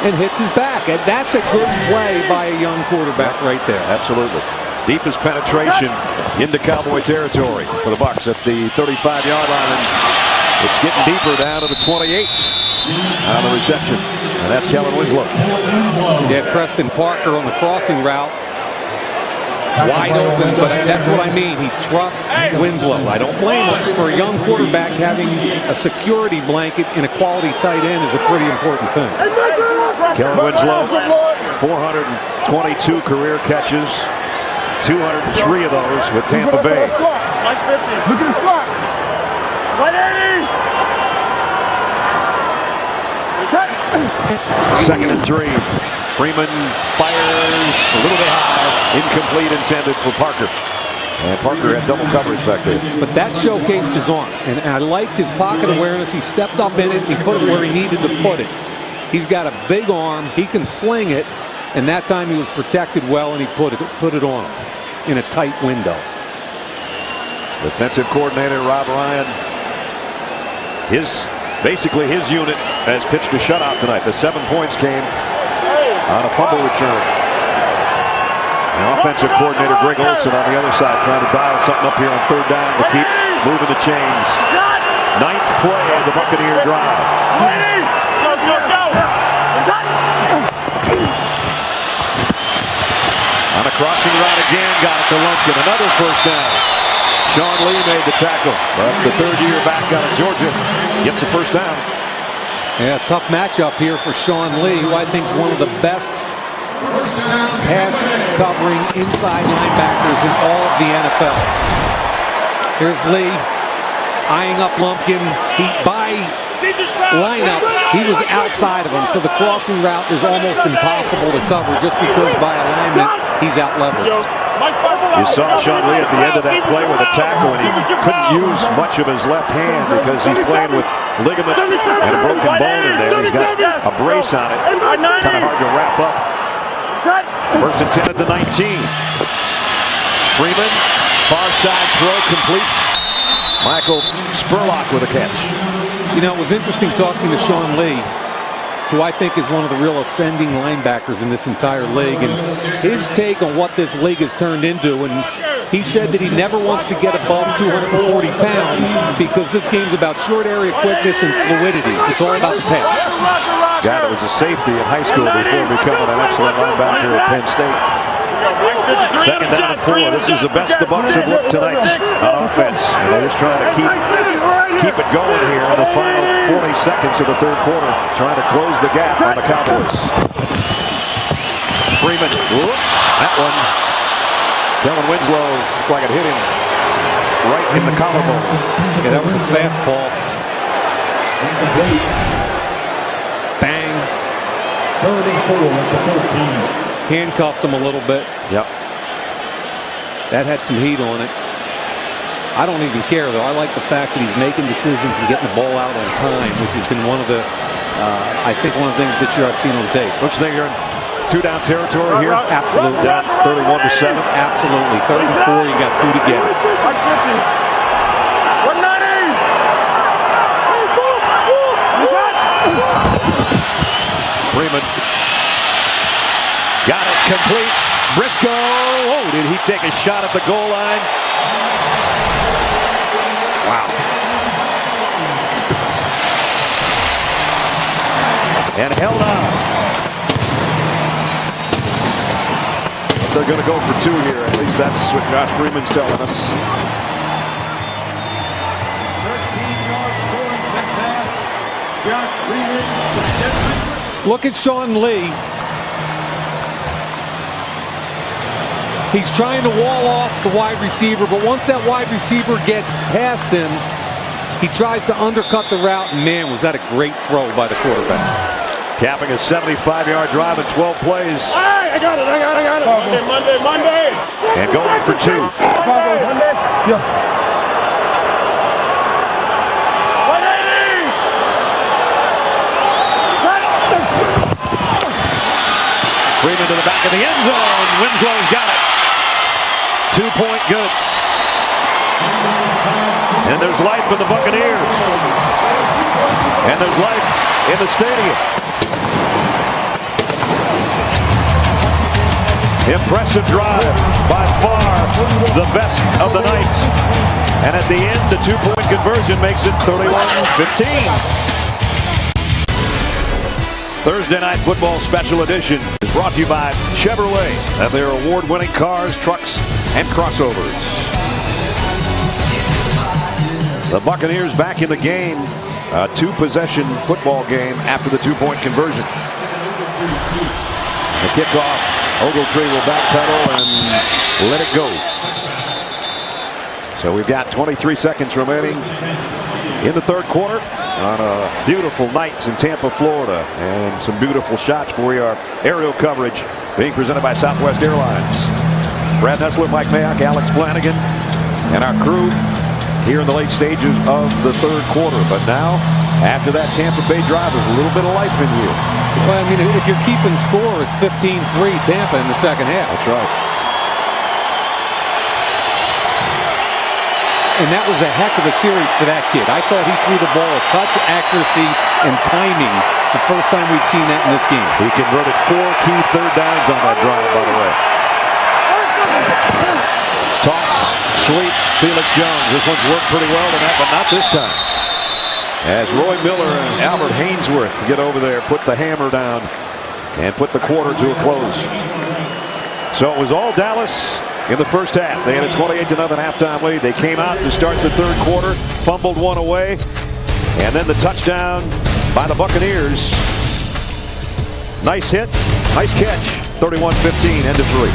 and hits his back. And that's a good play by a young quarterback right there. Absolutely. Deepest penetration into Cowboy territory for the Bucs at the 35-yard line. And it's getting deeper down to the 28. on the reception. And that's Kellen Winslow. Yeah, Preston Parker on the crossing route. Wide open, but that's what I mean. He trusts Winslow. I don't blame him. For a young quarterback, having a security blanket in a quality tight end is a pretty important thing. Kellen Winslow, 422 career catches, 203 of those with Tampa Bay. Look at the clock. 180. Second and 3. Freeman fires a little bit high. Incomplete, intended for Parker. And Parker had double coverage back there. But that showcased his arm. And I liked his pocket awareness. He stepped up in it. He put it where he needed to put it. He's got a big arm. He can sling it. And that time he was protected well, and he put it on him in a tight window. Defensive coordinator Rob Ryan, basically his unit has pitched a shutout tonight. The 7 points came on a fumble return. And offensive coordinator Greg Olson on the other side trying to dial something up here on third down to keep moving the chains. 9th play of the Buccaneer drive. On a crossing route again, got it to Lumpkin. Another first down. Sean Lee made the tackle, but the third-year back out of Georgia gets a first down. Yeah, tough matchup here for Sean Lee, who I think is one of the best pass covering inside linebackers in all of the NFL. Here's Lee eyeing up Lumpkin. By lineup, he was outside of him, so the crossing route is almost impossible to cover just because by alignment he's out-leveraged. You saw Sean Lee at the end of that play with a tackle, and he couldn't use much of his left hand because he's playing with ligament and a broken bone in there. He's got a brace on it. Kind of hard to wrap up. First and 10 at the 19. Freeman, far side throw complete. Michael Spurlock with a catch. You know, it was interesting talking to Sean Lee, who I think is one of the real ascending linebackers in this entire league, and his take on what this league has turned into. And he said that he never wants to get above 240 pounds because this game's about short area quickness and fluidity. It's all about the pass. Guy that was a safety in high school before becoming an excellent linebacker at Penn State. Second down and 4. This is the best the Bucs have looked tonight on offense. And they're just trying to keep it going here in the final 40 seconds of the third quarter, trying to close the gap on the Cowboys. Freeman, that one. Kellen Winslow looked like it hit him right in the collarbone. Yeah, that was a fastball. Bang. Handcuffed him a little bit. Yep. That had some heat on it. I don't even care, though. I like the fact that he's making decisions and getting the ball out on time, which has been one of the, I think, one of the things this year I've seen on tape. Don't you think you're in two-down territory here? Absolutely. Down 31-7. Absolutely. 3rd and 4, you got 2 to get it. 190. Freeman got it complete. Briscoe. Oh, did he take a shot at the goal line? Wow. And held on. They're going to go for 2 here. At least that's what Josh Freeman's telling us. Look at Sean Lee. He's trying to wall off the wide receiver, but once that wide receiver gets past him, he tries to undercut the route, and man, was that a great throw by the quarterback. Capping a 75-yard drive in 12 plays. Hey, I got it. Monday. And going for 2. Monday. Yeah. 180. Freeman to the back of the end zone. Winslow's got it. 2-point good. And there's life for the Buccaneers. And there's life in the stadium. Impressive drive, by far the best of the night. And at the end, the 2-point conversion makes it 31-15. Thursday Night Football Special Edition is brought to you by Chevrolet and their award-winning cars, trucks, and crossovers. The Buccaneers back in the game. A two-possession football game after the two-point conversion. The kickoff. Ogletree will backpedal and let it go. So we've got 23 seconds remaining in the third quarter on a beautiful night in Tampa, Florida, and some beautiful shots for you. Our aerial coverage being presented by Southwest Airlines. Brad Nessler, Mike Mayock, Alex Flanagan, and our crew here in the late stages of the third quarter. But now, after that Tampa Bay drive, there's a little bit of life in here. Well, I mean, if you're keeping score, it's 15-3 Tampa in the second half. That's right. And that was a heck of a series for that kid. I thought he threw the ball with touch, accuracy, and timing. The first time we've seen that in this game. He converted 4 key third downs on that drive, by the way. Toss, sweep, Felix Jones. This one's worked pretty well tonight, but not this time. As Roy Miller and Albert Hainsworth get over there, put the hammer down, and put the quarter to a close. So it was all Dallas in the first half. They had a 28-0 halftime lead. They came out to start the third quarter, fumbled one away, and then the touchdown by the Buccaneers. Nice hit, nice catch. 31-15, end of 3.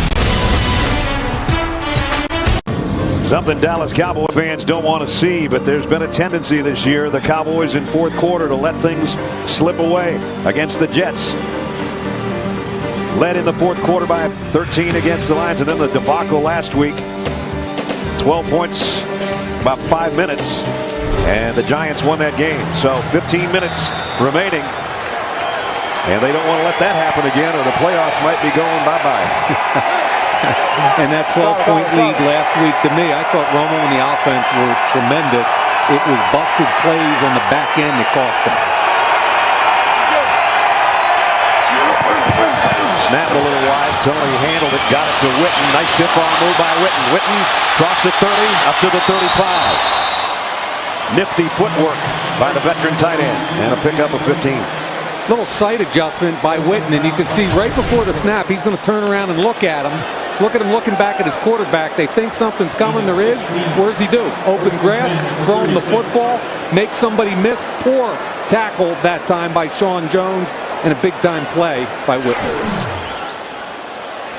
Something Dallas Cowboy fans don't want to see, but there's been a tendency this year, the Cowboys in fourth quarter, to let things slip away against the Jets. Led in the fourth quarter by 13 against the Lions, and then the debacle last week. 12 points, about 5 minutes, and the Giants won that game. So 15 minutes remaining, and they don't want to let that happen again, or the playoffs might be going bye-bye. And that 12-point lead last week, to me, I thought Romo and the offense were tremendous. It was busted plays on the back end that cost them. Snap a little wide. Tony handled it, got it to Witten. Nice stiff arm move by Witten. Witten crossed the 30, up to the 35. Nifty footwork by the veteran tight end, and a pickup of 15. Little sight adjustment by Witten, and you can see right before the snap, he's going to turn around and look at him. Look at him looking back at his quarterback. They think something's coming. There is. What does he do? Open grass, throw him the football, make somebody miss. Poor tackle that time by Sean Jones, and a big-time play by Witten.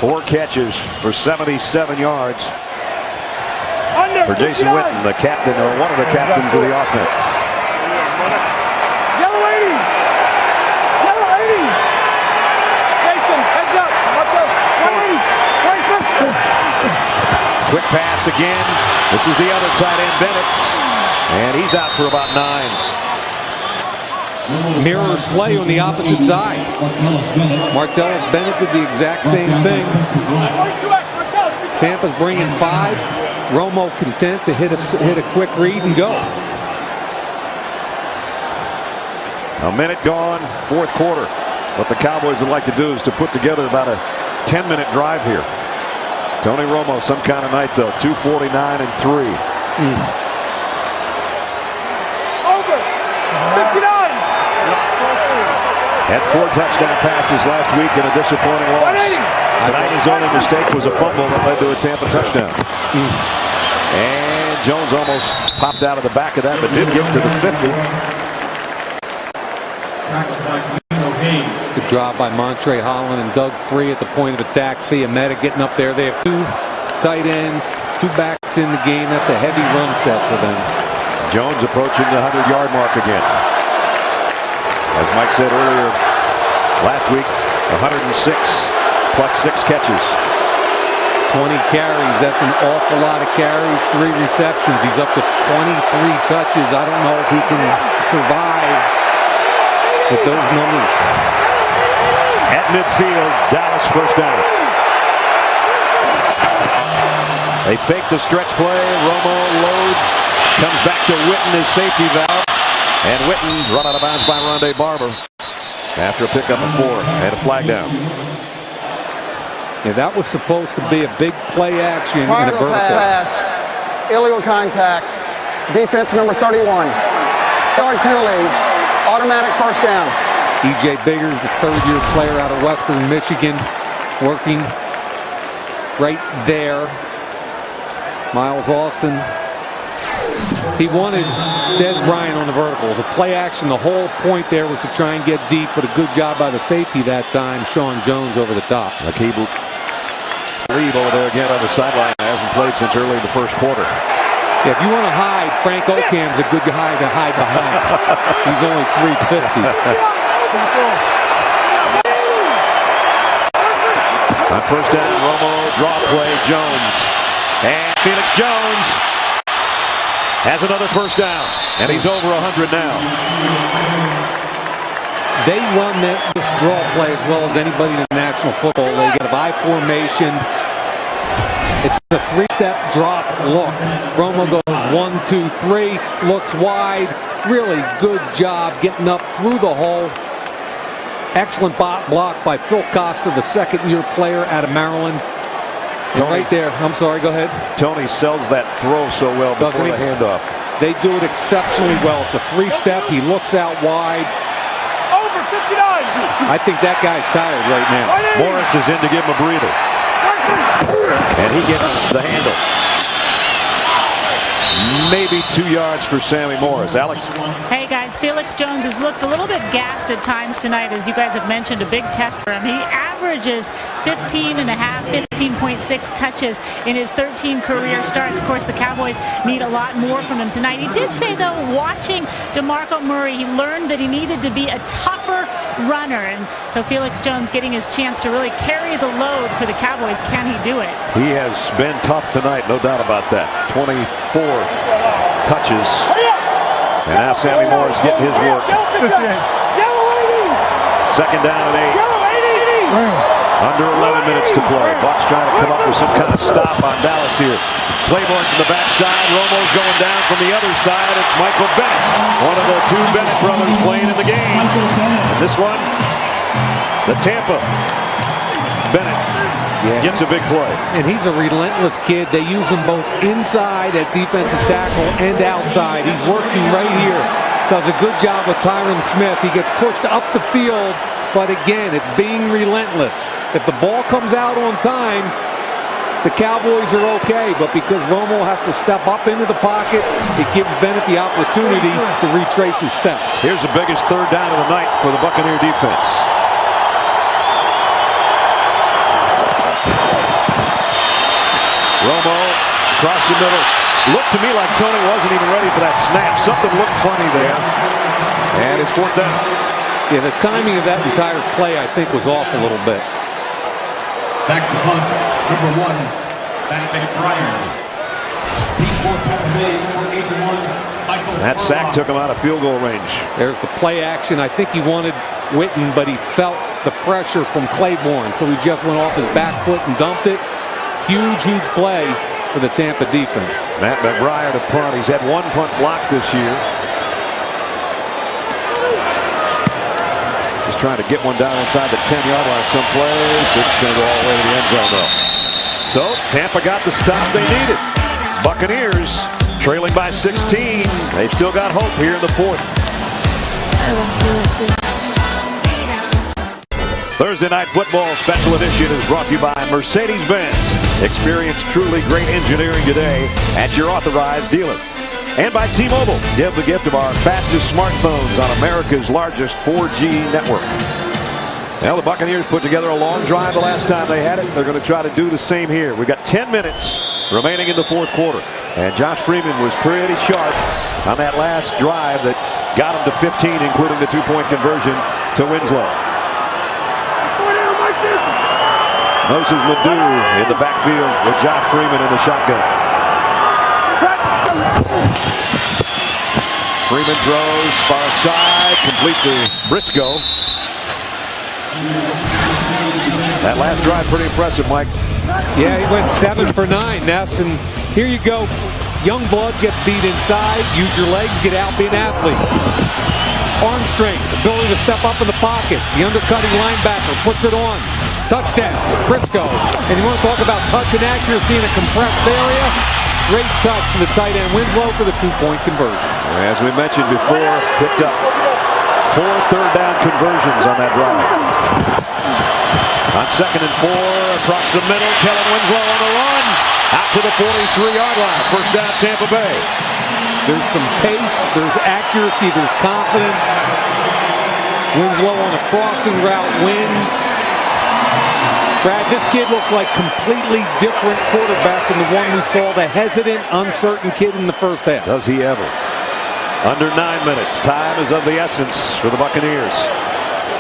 4 catches for 77 yards for Jason Witten, the captain, or one of the captains of the offense. Yellow 80! Yellow 80! Jason, heads up! Watch out! 180! Quick pass again. This is the other tight end, Bennett, and he's out for about 9. Mirrors play on the opposite side. Martellus Bennett did the exact same thing. Tampa's bringing 5. Romo content to hit a quick read and go. A minute gone, fourth quarter. What the Cowboys would like to do is to put together about a 10-minute drive here. Tony Romo, some kind of night though. 2:49 and 3. Over. 59. Had 4 touchdown passes last week in a disappointing loss. Tonight his only mistake was a fumble that led to a Tampa touchdown. And Jones almost popped out of the back of that, but did get to the 50. Good job by Montre Holland and Doug Free at the point of attack. Fiametta getting up there. They have 2 tight ends, 2 backs in the game. That's a heavy run set for them. Jones approaching the 100-yard mark again. As Mike said earlier, last week, 106 plus 6 catches. 20 carries. That's an awful lot of carries. 3 receptions. He's up to 23 touches. I don't know if he can survive with those numbers. At midfield, Dallas first down. They fake the stretch play. Romo loads. Comes back to Witten, his safety valve. And Witten run out of bounds by Rondé Barber after a pickup of 4 and a flag down. Yeah, that was supposed to be a big play action in a vertical. Pass. Illegal contact. Defense number 31. Yard penalty. Automatic first down. E.J. Biggers, the third-year player out of Western Michigan, working right there. Miles Austin. He wanted Des Bryant on the verticals. A play action, the whole point there was to try and get deep, but a good job by the safety that time, Sean Jones over the top. Akibu lead over there again on the sideline. Hasn't played since early in the first quarter. Yeah, if you want to hide, Frank Okam's a good guy to hide behind. He's only 350. On first down, Romo, draw play, Jones. And Felix Jones has another first down, and he's over 100 now. They run this draw play as well as anybody in the National Football League. Out of I formation, it's a three-step drop look. Romo goes 1, 2, 3, looks wide. Really good job getting up through the hole. Excellent block by Phil Costa, the second-year player out of Maryland. Right there. I'm sorry, go ahead. Tony sells that throw so well before the handoff. They do it exceptionally well. It's a three-step. He looks out wide. Over 59. I think that guy's tired right now. Morris is in to give him a breather. And he gets the handle. Maybe 2 yards for Sammy Morris. Alex? Hey guys, Felix Jones has looked a little bit gassed at times tonight, as you guys have mentioned, a big test for him. He averages 15.5, 15.6 touches in his 13 career starts. Of course, the Cowboys need a lot more from him tonight. He did say, though, watching DeMarco Murray, he learned that he needed to be a tougher runner. And so Felix Jones getting his chance to really carry the load for the Cowboys. Can he do it? He has been tough tonight, no doubt about that. 24 touches. And now Sammy Morris getting his work. Second down and 8. Under 11 minutes to play. Bucs trying to come up with some kind of stop on Dallas here. Claiborne from the backside. Romo's going down from the other side. It's Michael Bennett, one of the two Bennett brothers playing in the game. And this one, the Tampa. Bennett gets a big play. And he's a relentless kid. They use him both inside at defensive tackle and outside. He's working right here. Does a good job with Tyron Smith. He gets pushed up the field, but again, it's being relentless. If the ball comes out on time, the Cowboys are okay, but because Romo has to step up into the pocket, it gives Bennett the opportunity to retrace his steps. Here's the biggest third down of the night for the Buccaneer defense. Romo across the middle. Looked to me like Tony wasn't even ready for that snap. Something looked funny there. And it's fourth down. Yeah, the timing of that entire play, I think, was off a little bit. Back to punt, number 1, Matt Bryan. That sack took him out of field goal range. There's the play action. I think he wanted Witten, but he felt the pressure from Claiborne, so he just went off his back foot and dumped it. Huge, huge play for the Tampa defense. Matt McBride to punt. He's had one punt block this year. Just trying to get one down inside the 10-yard line someplace. It's going to go all the way to the end zone, though. So Tampa got the stop they needed. Buccaneers trailing by 16. They've still got hope here in the fourth. Thursday Night Football Special Edition is brought to you by Mercedes-Benz. Experience truly great engineering today at your authorized dealer. And by T-Mobile. Give the gift of our fastest smartphones on America's largest 4G network. Well, the Buccaneers put together a long drive the last time they had it. They're going to try to do the same here. We've got 10 minutes remaining in the fourth quarter. And Josh Freeman was pretty sharp on that last drive that got him to 15, including the two-point conversion to Winslow. Moses Ledoux in the backfield with Josh Freeman in the shotgun. Freeman throws far side, complete to Briscoe. That last drive pretty impressive, Mike. Yeah, he went 7 for 9, Ness, and here you go. Young blood gets beat inside. Use your legs, get out, be an athlete. Arm strength, ability to step up in the pocket. The undercutting linebacker puts it on. Touchdown, Briscoe. And you want to talk about touch and accuracy in a compressed area? Great touch from the tight end Winslow for the two-point conversion. As we mentioned before, picked up 4 third-down conversions on that drive. On 2nd and 4, across the middle, Kellen Winslow on the run. Out to the 43-yard line. First down, Tampa Bay. There's some pace, there's accuracy, there's confidence. Winslow on a crossing route wins. Brad, this kid looks like completely different quarterback than the one we saw, the hesitant, uncertain kid in the first half. Does he ever? Under 9 minutes. Time is of the essence for the Buccaneers.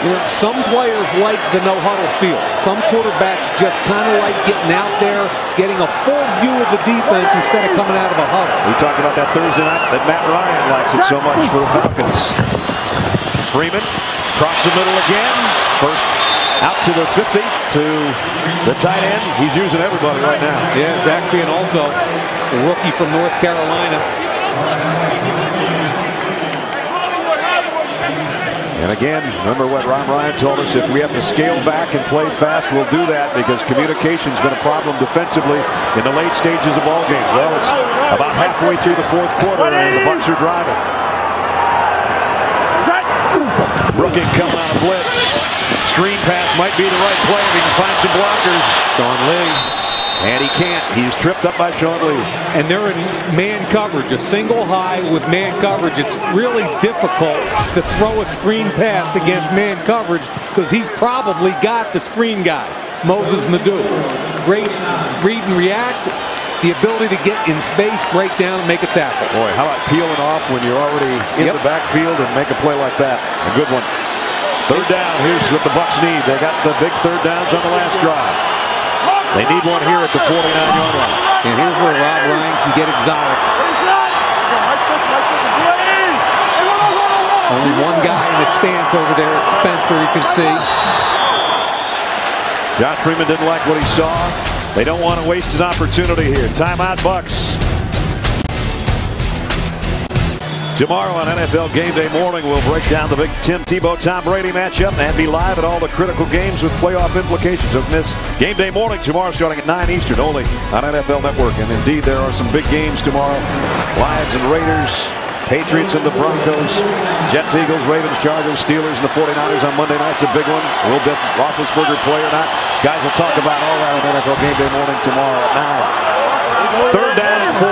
You know, some players like the no-huddle feel. Some quarterbacks just kind of like getting out there, getting a full view of the defense instead of coming out of a huddle. We talked about that Thursday night that Matt Ryan likes it so much for the Falcons. Freeman, across the middle again. First out to the 50 to the tight end. He's using everybody right now. Yeah, Zach Pianalto, the rookie from North Carolina. And again, remember what Ron Ryan told us, if we have to scale back and play fast, we'll do that because communication's been a problem defensively in the late stages of ball games. Well, it's about halfway through the 4th quarter and the Bucs are driving. Rookie coming out of blitz. Screen pass might be the right play if he can find some blockers. Sean Lee. And he can't. He's tripped up by Sean Lee. And they're in man coverage, a single high with man coverage. It's really difficult to throw a screen pass against man coverage because he's probably got the screen guy, Moses Madu. Great read and react, the ability to get in space, break down, and make a tackle. Boy, how about peeling off when you're already in the backfield and make a play like that? A good one. Third down, here's what the Bucs need. They got the big third downs on the last drive. They need one here at the 49-yard line. And here's where Rob Ryan can get exotic. Only one guy in the stance over there. It's Spencer, you can see. Josh Freeman didn't like what he saw. They don't want to waste an opportunity here. Timeout, Bucs. Tomorrow on NFL Game Day morning, we'll break down the big Tim Tebow, Tom Brady matchup and be live at all the critical games with playoff implications. Don't miss Game Day morning tomorrow starting at 9 Eastern only on NFL Network. And indeed, there are some big games tomorrow. Lions and Raiders, Patriots and the Broncos, Jets, Eagles, Ravens, Chargers, Steelers, and the 49ers on Monday night. It's a big one. Will Ben Roethlisberger play or not? Guys, we'll talk about all that on NFL Game Day morning tomorrow at 9. Third down and 4.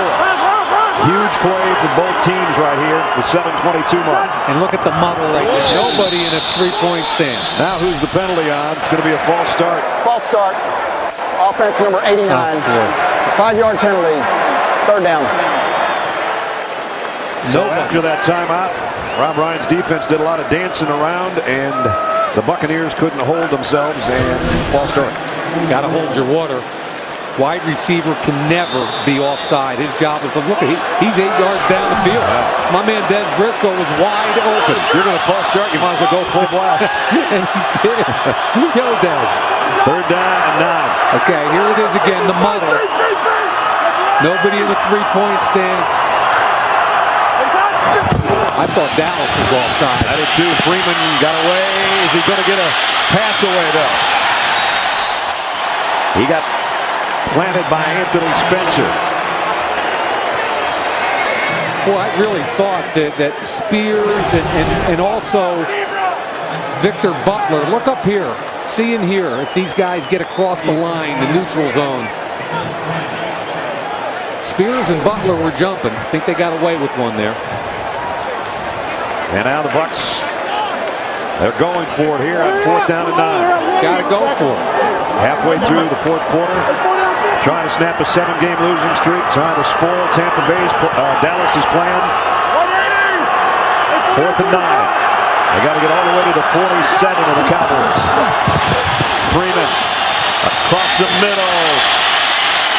Huge play for both teams right here, the 7:22 mark. And look at the muddle right there. Nobody in a three-point stance. Now who's the penalty on? It's going to be a false start. False start. Offense number 89. 5-yard penalty. Third down. So after that timeout, Rob Ryan's defense did a lot of dancing around, and the Buccaneers couldn't hold themselves, and false start. Got to hold your water. Wide receiver can never be offside. His job is to look at he's 8 yards down the field. Wow. My man Des Briscoe was wide open. You're going to false start, you might as well go full blast. And he did. Yo, Des. Third down and 9. Okay, here it is again, the muddle. Nobody in the three-point stance. I thought Dallas was offside. I did too. Freeman got away. Is he going to get a pass away, though? He got planted by Anthony Spencer. Boy, I really thought that Spears and also Victor Butler, look up here, see and hear if these guys get across the line, the neutral zone. Spears and Butler were jumping. I think they got away with one there. And now the Bucs, they're going for it here on 4th down and 9. Got to go for it. Halfway through the 4th quarter, trying to snap a 7-game losing streak, trying to spoil Tampa Bay's, Dallas's plans. 4th and 9. They got to get all the way to the 47 of the Cowboys. Freeman across the middle,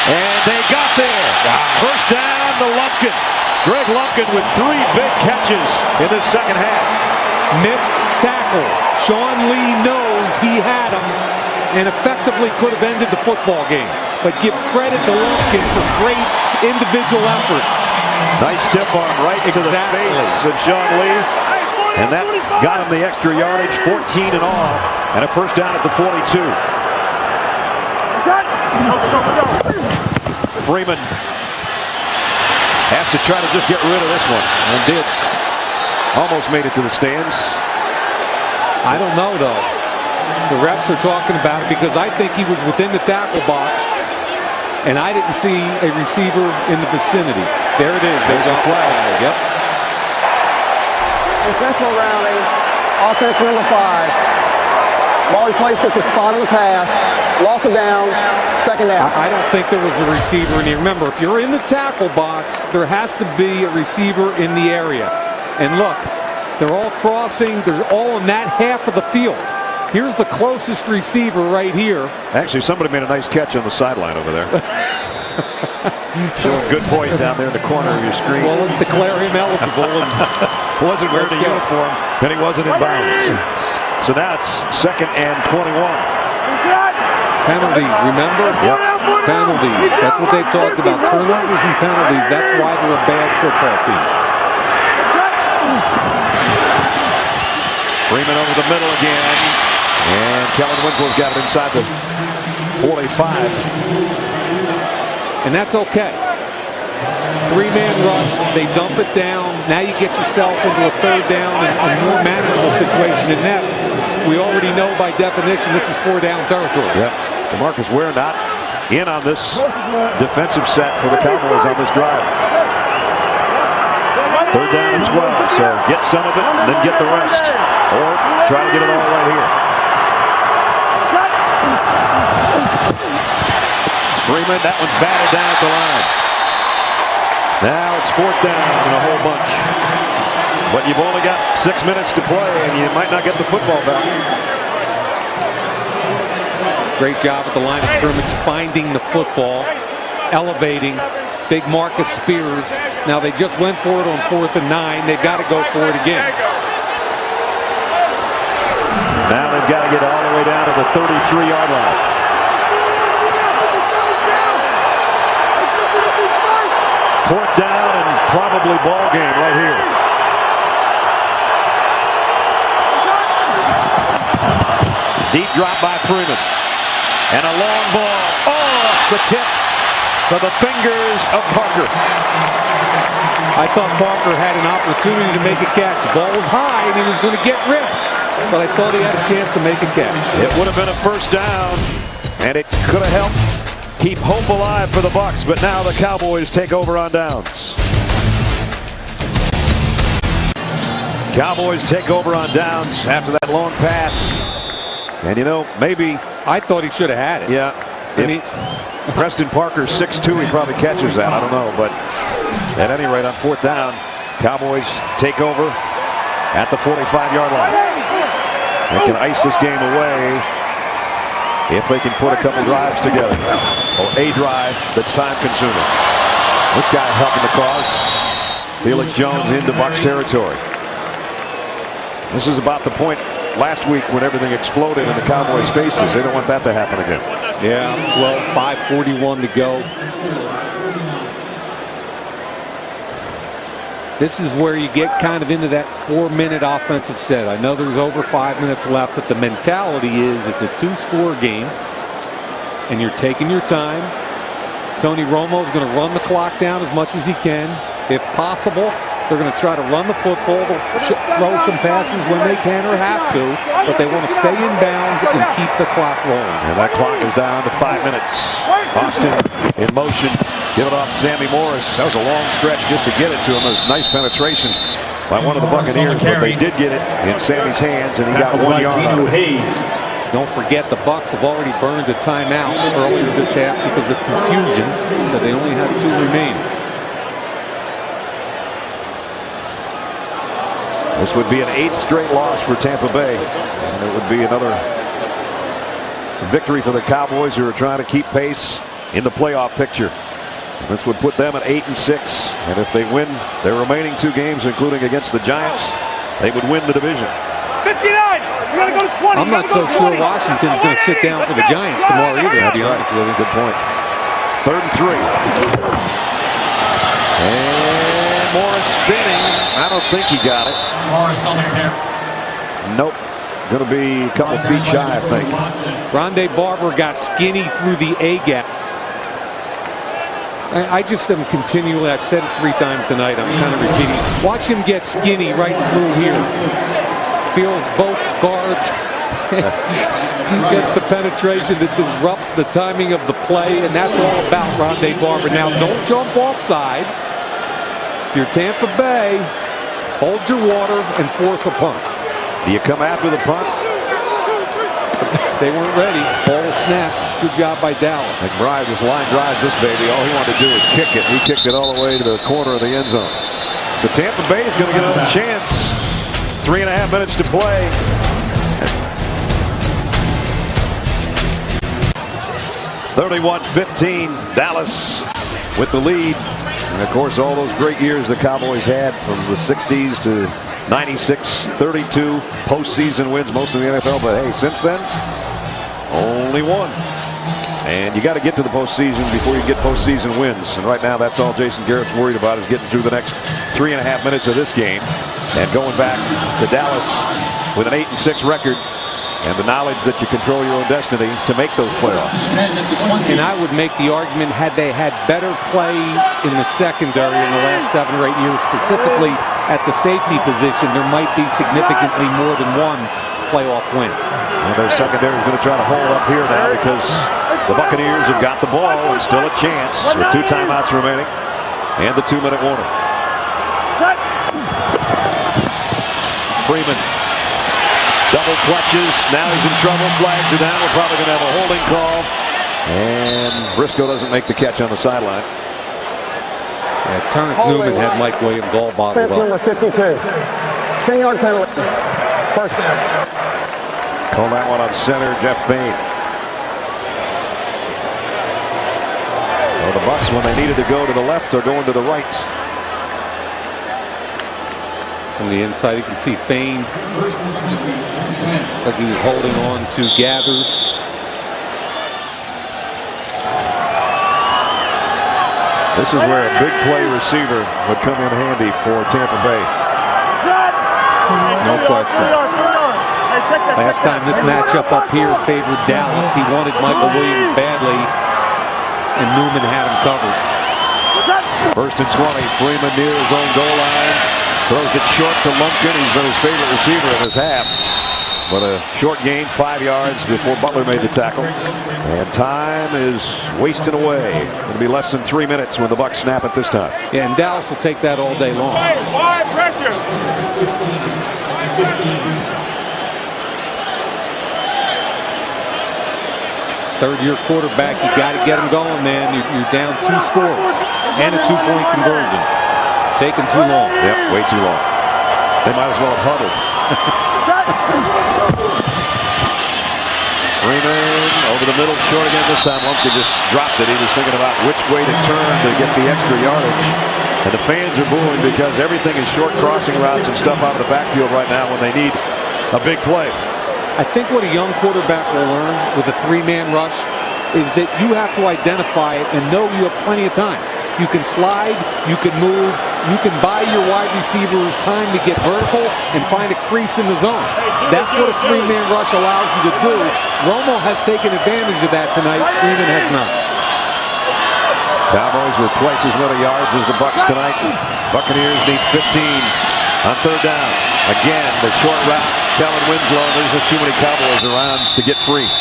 and they got there. First down to Lumpkin. Greg Lumpkin with 3 big catches in the second half. Missed tackles. Sean Lee knows he had them and effectively could have ended the football game. But give credit to Lumpkin for great individual effort. Nice stiff arm right to the face of Sean Lee. And that got him the extra yardage, 14 in all, and a first down at the 42. Freeman has to try to just get rid of this one, and did. Almost made it to the stands. I don't know, though. The refs are talking about it because I think he was within the tackle box, and I didn't see a receiver in the vicinity. There it is. There's a flag. Yep. Intentional rounding. Offense number 5. Ball placed at the spot of the pass. Loss of down. Second down. I don't think there was a receiver in here. Remember, if you're in the tackle box, there has to be a receiver in the area. And look, they're all crossing. They're all in that half of the field. Here's the closest receiver right here. Actually, somebody made a nice catch on the sideline over there. Showing good poise down there in the corner of your screen. Well, let's declare him eligible. And wasn't wearing the uniform, and he wasn't in bounds. So now it's 2nd and 21. Penalties, remember? Yep. Penalties. That's what they talked about. Turnovers and penalties. That's why they're a bad football team. Freeman over the middle again. And Kellen Winslow's got it inside the 45. And that's okay. 3-man rush. They dump it down. Now you get yourself into a 3rd down and a more manageable situation. And that's, we already know by definition, this is 4-down territory. Yep. DeMarcus Ware not in on this defensive set for the Cowboys on this drive. 3rd down and 12. So get some of it and then get the rest. Or try to get it all right here. Freeman, that one's batted down at the line. Now it's 4th down and a whole bunch. But you've only got 6 minutes to play and you might not get the football back. Great job at the line of scrimmage, finding the football, elevating. Big Marcus Spears. Now they just went for it on 4th and 9. They've got to go for it again. Now they've got to get all the way down to the 33-yard line. Fourth down and probably ball game right here. Deep drop by Freeman. And a long ball off the tip to the fingers of Parker. I thought Parker had an opportunity to make a catch. The ball was high and he was going to get ripped. But I thought he had a chance to make a catch. It would have been a 1st down, and it could have helped keep hope alive for the Bucs, but now the Cowboys take over on downs. Cowboys take over on downs after that long pass. And you know, maybe I thought he should have had it. Yeah. Preston Parker's 6'2", he probably catches that. I don't know, but at any rate, on 4th down, Cowboys take over at the 45-yard line. They can ice this game away if they can put a couple drives together, or a drive that's time-consuming. This guy helping the cause. Felix Jones into Bucs territory. This is about the point last week when everything exploded in the Cowboys' faces. They don't want that to happen again. Yeah, well, 5:41 to go. This is where you get kind of into that 4-minute offensive set. I know there's over 5 minutes left, but the mentality is it's a 2-score game, and you're taking your time. Tony Romo's going to run the clock down as much as he can. If possible, they're going to try to run the football. They'll throw some passes when they can or have to, but they want to stay in bounds and keep the clock rolling. And that clock is down to 5 minutes. Austin in motion. Give it off Sammy Morris. That was a long stretch just to get it to him. It was nice penetration by one of the Buccaneers, but they did get it in Sammy's hands, and he got 1 yard on it. Don't forget the Bucs have already burned a timeout earlier this half because of confusion, so they only have 2 remaining. This would be an 8th straight loss for Tampa Bay, and it would be another victory for the Cowboys, who are trying to keep pace in the playoff picture. This would put them at 8-6, and if they win their remaining 2 games, including against the Giants, they would win the division. 59. You gotta go to 20. I'm not so sure Washington's going to sit down for the Giants tomorrow either. I'll be honest with you. Good point. 3rd and 3. And Morris spinning. I don't think he got it. Morris on there. Nope. Going to be a couple feet shy, I think. Rondé Barber got skinny through the A-gap. I just am continually, I've said it 3 times tonight, I'm kind of repeating. Watch him get skinny right through here. feels both guards. Gets the penetration that disrupts the timing of the play, and that's all about Rondé Barber. Now, don't jump off sides. If you're Tampa Bay, hold your water and force a punt. Do you come after the punt? They weren't ready. Ball snapped. Good job by Dallas. McBride just line drives this baby. All he wanted to do was kick it. He kicked it all the way to the corner of the end zone. So Tampa Bay is going to get another chance. 3.5 minutes to play. (31-15), Dallas with the lead. And of course, all those great years the Cowboys had from the 60s to 96, 32 postseason wins, most of the NFL. But hey, since then, only one. And you got to get to the postseason before you get postseason wins. And right now, that's all Jason Garrett's worried about, is getting through the next 3.5 minutes of this game and going back to Dallas with an 8-6 record. And the knowledge that you control your own destiny to make those playoffs. And I would make the argument, had they had better play in the secondary in the last 7 or 8 years, specifically at the safety position, there might be significantly more than one playoff win. And their secondary is going to try to hold up here now, because the Buccaneers have got the ball and still a chance with 2 timeouts remaining and the 2-minute warning. Freeman. Double clutches. Now he's in trouble. Flags are down. We're probably going to have a holding call. And Briscoe doesn't make the catch on the sideline. Yeah, Terrence Newman had Mike Williams all bottled up. Number 52. 10-yard penalty. First down. Call that one on center, Jeff Fain. So the Bucs, when they needed to go to the left, are going to the right. From the inside, you can see Fain like he was holding on to Gathers. This is where a big play receiver would come in handy for Tampa Bay. No question. Last time this matchup up here favored Dallas, he wanted Michael Williams badly, and Newman had him covered. 1st and 20. Freeman near his own goal line. Throws it short to Lumpkin. He's been his favorite receiver in this half. But a short gain, 5 yards before Butler made the tackle. And time is wasting away. It'll be less than 3 minutes when the Bucs snap it this time. Yeah, and Dallas will take that all day long. Wide pressure. Third-year quarterback, you got to get him going, man. You're down 2 scores and a 2-point conversion. Taking too long. Yep, way too long. They might as well have huddled. Freeman over the middle, short again this time. Lumpkin just dropped it. He was thinking about which way to turn to get the extra yardage. And the fans are booing because everything is short crossing routes and stuff out of the backfield right now when they need a big play. I think what a young quarterback will learn with a 3-man rush is that you have to identify it and know you have plenty of time. You can slide, you can move, you can buy your wide receivers time to get vertical and find a crease in the zone. That's what a 3-man rush allows you to do. Romo has taken advantage of that tonight. Freeman has not. Cowboys with twice as many yards as the Bucs tonight. Buccaneers need 15 on 3rd down. Again, the short route. Kellen Winslow. There's just too many Cowboys around to get free.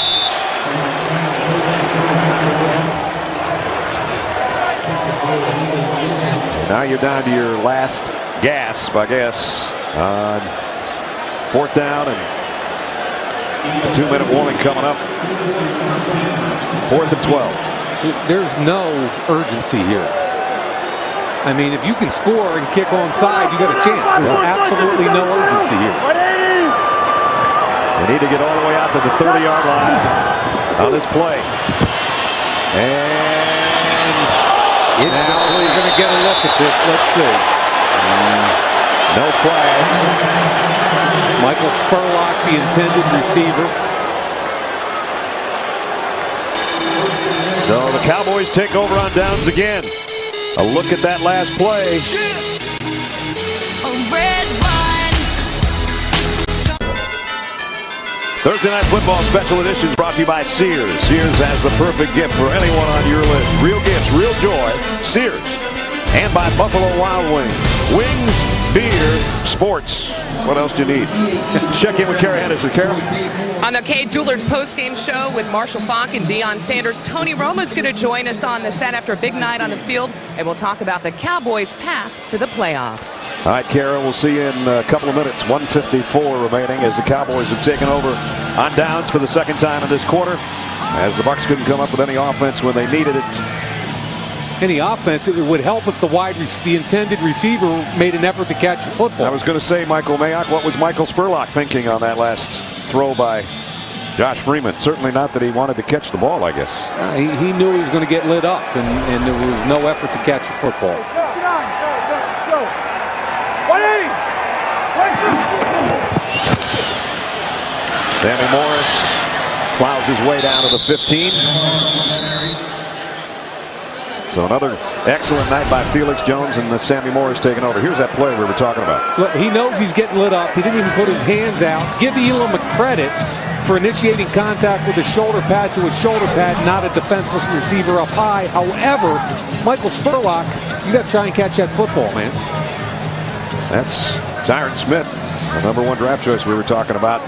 Now you're down to your last gasp, I guess, on 4th down, and a 2-minute warning coming up. 4th and 12. There's no urgency here. I mean, if you can score and kick onside, you got a chance. There's absolutely no urgency here. They need to get all the way out to the 30-yard line on this play. And now we're going to get a look at this. Let's see. No flag. Michael Spurlock, the intended receiver. So the Cowboys take over on downs again. A look at that last play. Thursday Night Football Special Edition is brought to you by Sears. Sears has the perfect gift for anyone on your list. Real gifts, real joy. Sears. And by Buffalo Wild Wings. Wings, beer, sports. What else do you need? Check in with Kara Henderson. Kara? On the Kay Jewelers post-game show with Marshall Faulk and Deion Sanders, Tony Romo's going to join us on the set after a big night on the field, and we'll talk about the Cowboys' path to the playoffs. All right, Kara, we'll see you in a couple of minutes. 1:54 remaining as the Cowboys have taken over on downs for the second time in this quarter, as the Bucs couldn't come up with any offense when they needed it. Any offense, it would help if the intended receiver made an effort to catch the football. I was going to say, Michael Mayock, what was Michael Spurlock thinking on that last throw by Josh Freeman? Certainly not that he wanted to catch the ball, I guess. He knew he was going to get lit up, and there was no effort to catch the football. Go. 180. Sammy Morris plows his way down to the 15. So another excellent night by Felix Jones, and Sammy Morris taking over. Here's that play we were talking about. Look, he knows he's getting lit up. He didn't even put his hands out. Give Elam a credit for initiating contact with a shoulder pad to a shoulder pad, not a defenseless receiver up high. However, Michael Spurlock, you got to try and catch that football, man. That's Tyron Smith, the #1 draft choice we were talking about,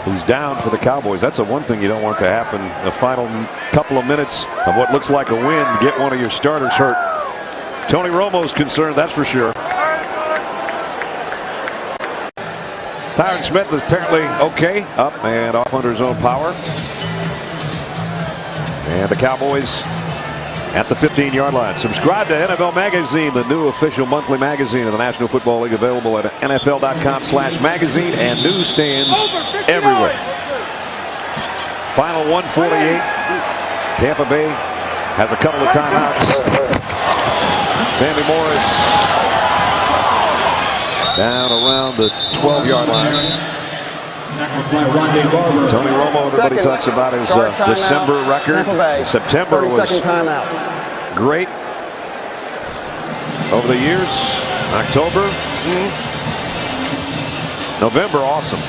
who's down for the Cowboys. That's the one thing you don't want to happen. The final couple of minutes of what looks like a win, get one of your starters hurt. Tony Romo's concerned, that's for sure. Tyron Smith is apparently okay, up and off under his own power. And the Cowboys at the 15-yard line. Subscribe to NFL Magazine, the new official monthly magazine of the National Football League, available at NFL.com/magazine and newsstands everywhere. Final 1:48. Tampa Bay has a couple of timeouts. Sammy Morris down around the 12-yard line. Tony Romo, everybody talks about his December record. September was great over the years. October, November, awesome,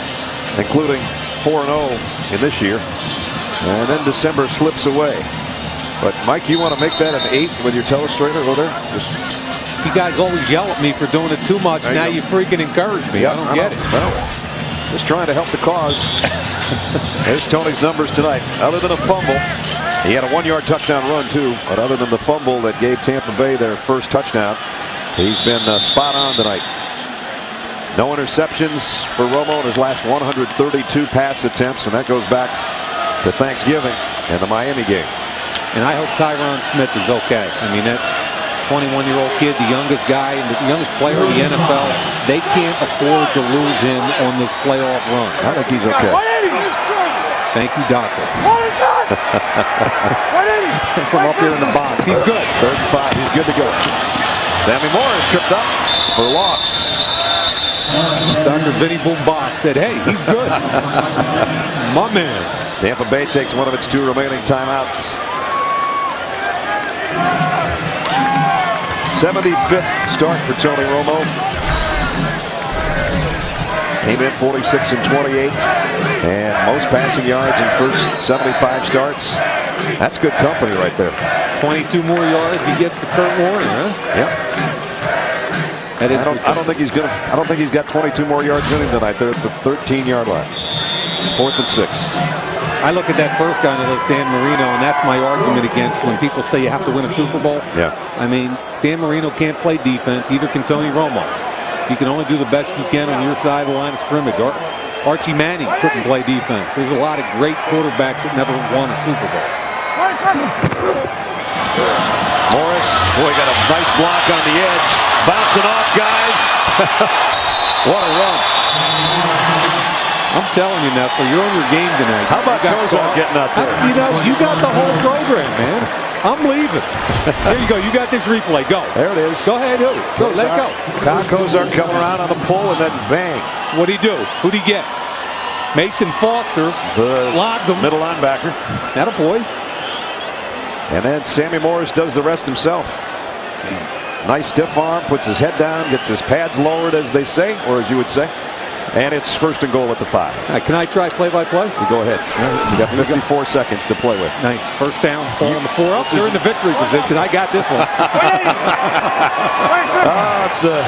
including 4-0 in this year. And then December slips away. But Mike, you want to make that an 8 with your telestrator over there? You guys always yell at me for doing it too much. Now you freaking encourage me. I don't get it. Well, just trying to help the cause. There's Tony's numbers tonight. Other than a fumble, he had a 1-yard touchdown run too. But other than the fumble that gave Tampa Bay their first touchdown, he's been spot on tonight. No interceptions for Romo in his last 132 pass attempts, and that goes back to Thanksgiving and the Miami game. And I hope Tyron Smith is okay. I mean, that 21-year-old kid, the youngest guy, the youngest player in the NFL, they can't afford to lose him on this playoff run. I think he's okay. Thank you, doctor. From up here in the box, he's good. 3rd and 5, he's good to go. Sammy Morris tripped up for loss. Dr. Vinny Boomboss said, hey, he's good. My man. Tampa Bay takes one of its 2 remaining timeouts. 75th start for Tony Romo. Came in 46 and 28, and most passing yards in first 75 starts. That's good company right there. 22 more yards, he gets to Kurt Warner, huh? Yep. I don't think he's gonna. I don't think he's got 22 more yards in him tonight. They're at the 13-yard line. 4th and 6. I look at that first guy on the list, Dan Marino, and that's my argument against when people say you have to win a Super Bowl. Yeah. I mean, Dan Marino can't play defense. Either can Tony Romo. You can only do the best you can on your side of the line of scrimmage. Archie Manning couldn't play defense. There's a lot of great quarterbacks that never won a Super Bowl. Morris, boy, got a nice block on the edge. Bouncing off, guys. What a run. I'm telling you, Nessler, you're on your game tonight. How about Kozar getting out there? You got the whole program, man. I'm leaving. There you go. You got this replay. Go. There it is. Go ahead. Go. Let it go. Kyle Kozar coming around on the pull and then bang. What'd he do? Who'd he get? Mason Foster. The logged him. Middle linebacker. That a boy. And then Sammy Morris does the rest himself. Nice stiff arm, puts his head down, gets his pads lowered, as they say, or as you would say. And it's 1st and goal at the 5. Can I try play-by-play? Go ahead. You got 54 seconds to play with. Nice. First down, ball on the 4 up. They're in the victory position. I got this one. It's the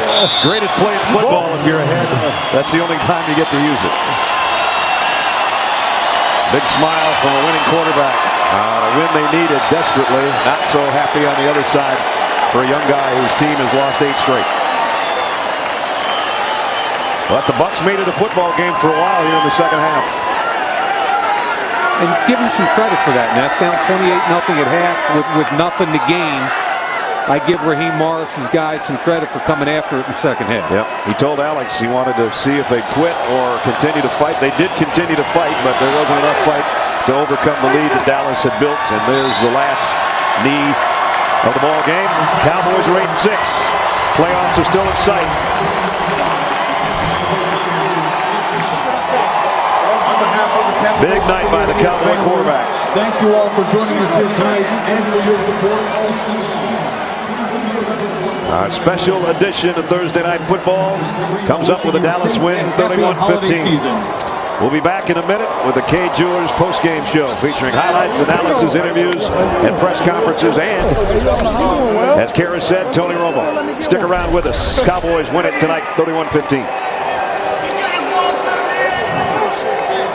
greatest play in football if you're ahead. That's the only time you get to use it. Big smile from a winning quarterback. A win they needed desperately. Not so happy on the other side for a young guy whose team has lost 8 straight. But the Bucs made it a football game for a while here in the second half. And give him some credit for that, Nets. Down 28-0 at half with nothing to gain. I give Raheem Morris's guys some credit for coming after it in the second half. Yep. He told Alex he wanted to see if they quit or continue to fight. They did continue to fight, but there wasn't enough fight to overcome the lead that Dallas had built. And there's the last knee of the ball game. Cowboys are 8-6. Playoffs are still in sight. Big night by the Cowboy quarterback. Thank you all for joining us here tonight and for your support. Our special edition of Thursday Night Football comes up with a Dallas win, 31-15. We'll be back in a minute with the Kay Jewelers post-game show featuring highlights, analysis, interviews, and press conferences. And, as Kara said, Tony Romo. Stick around with us. Cowboys win it tonight, 31-15.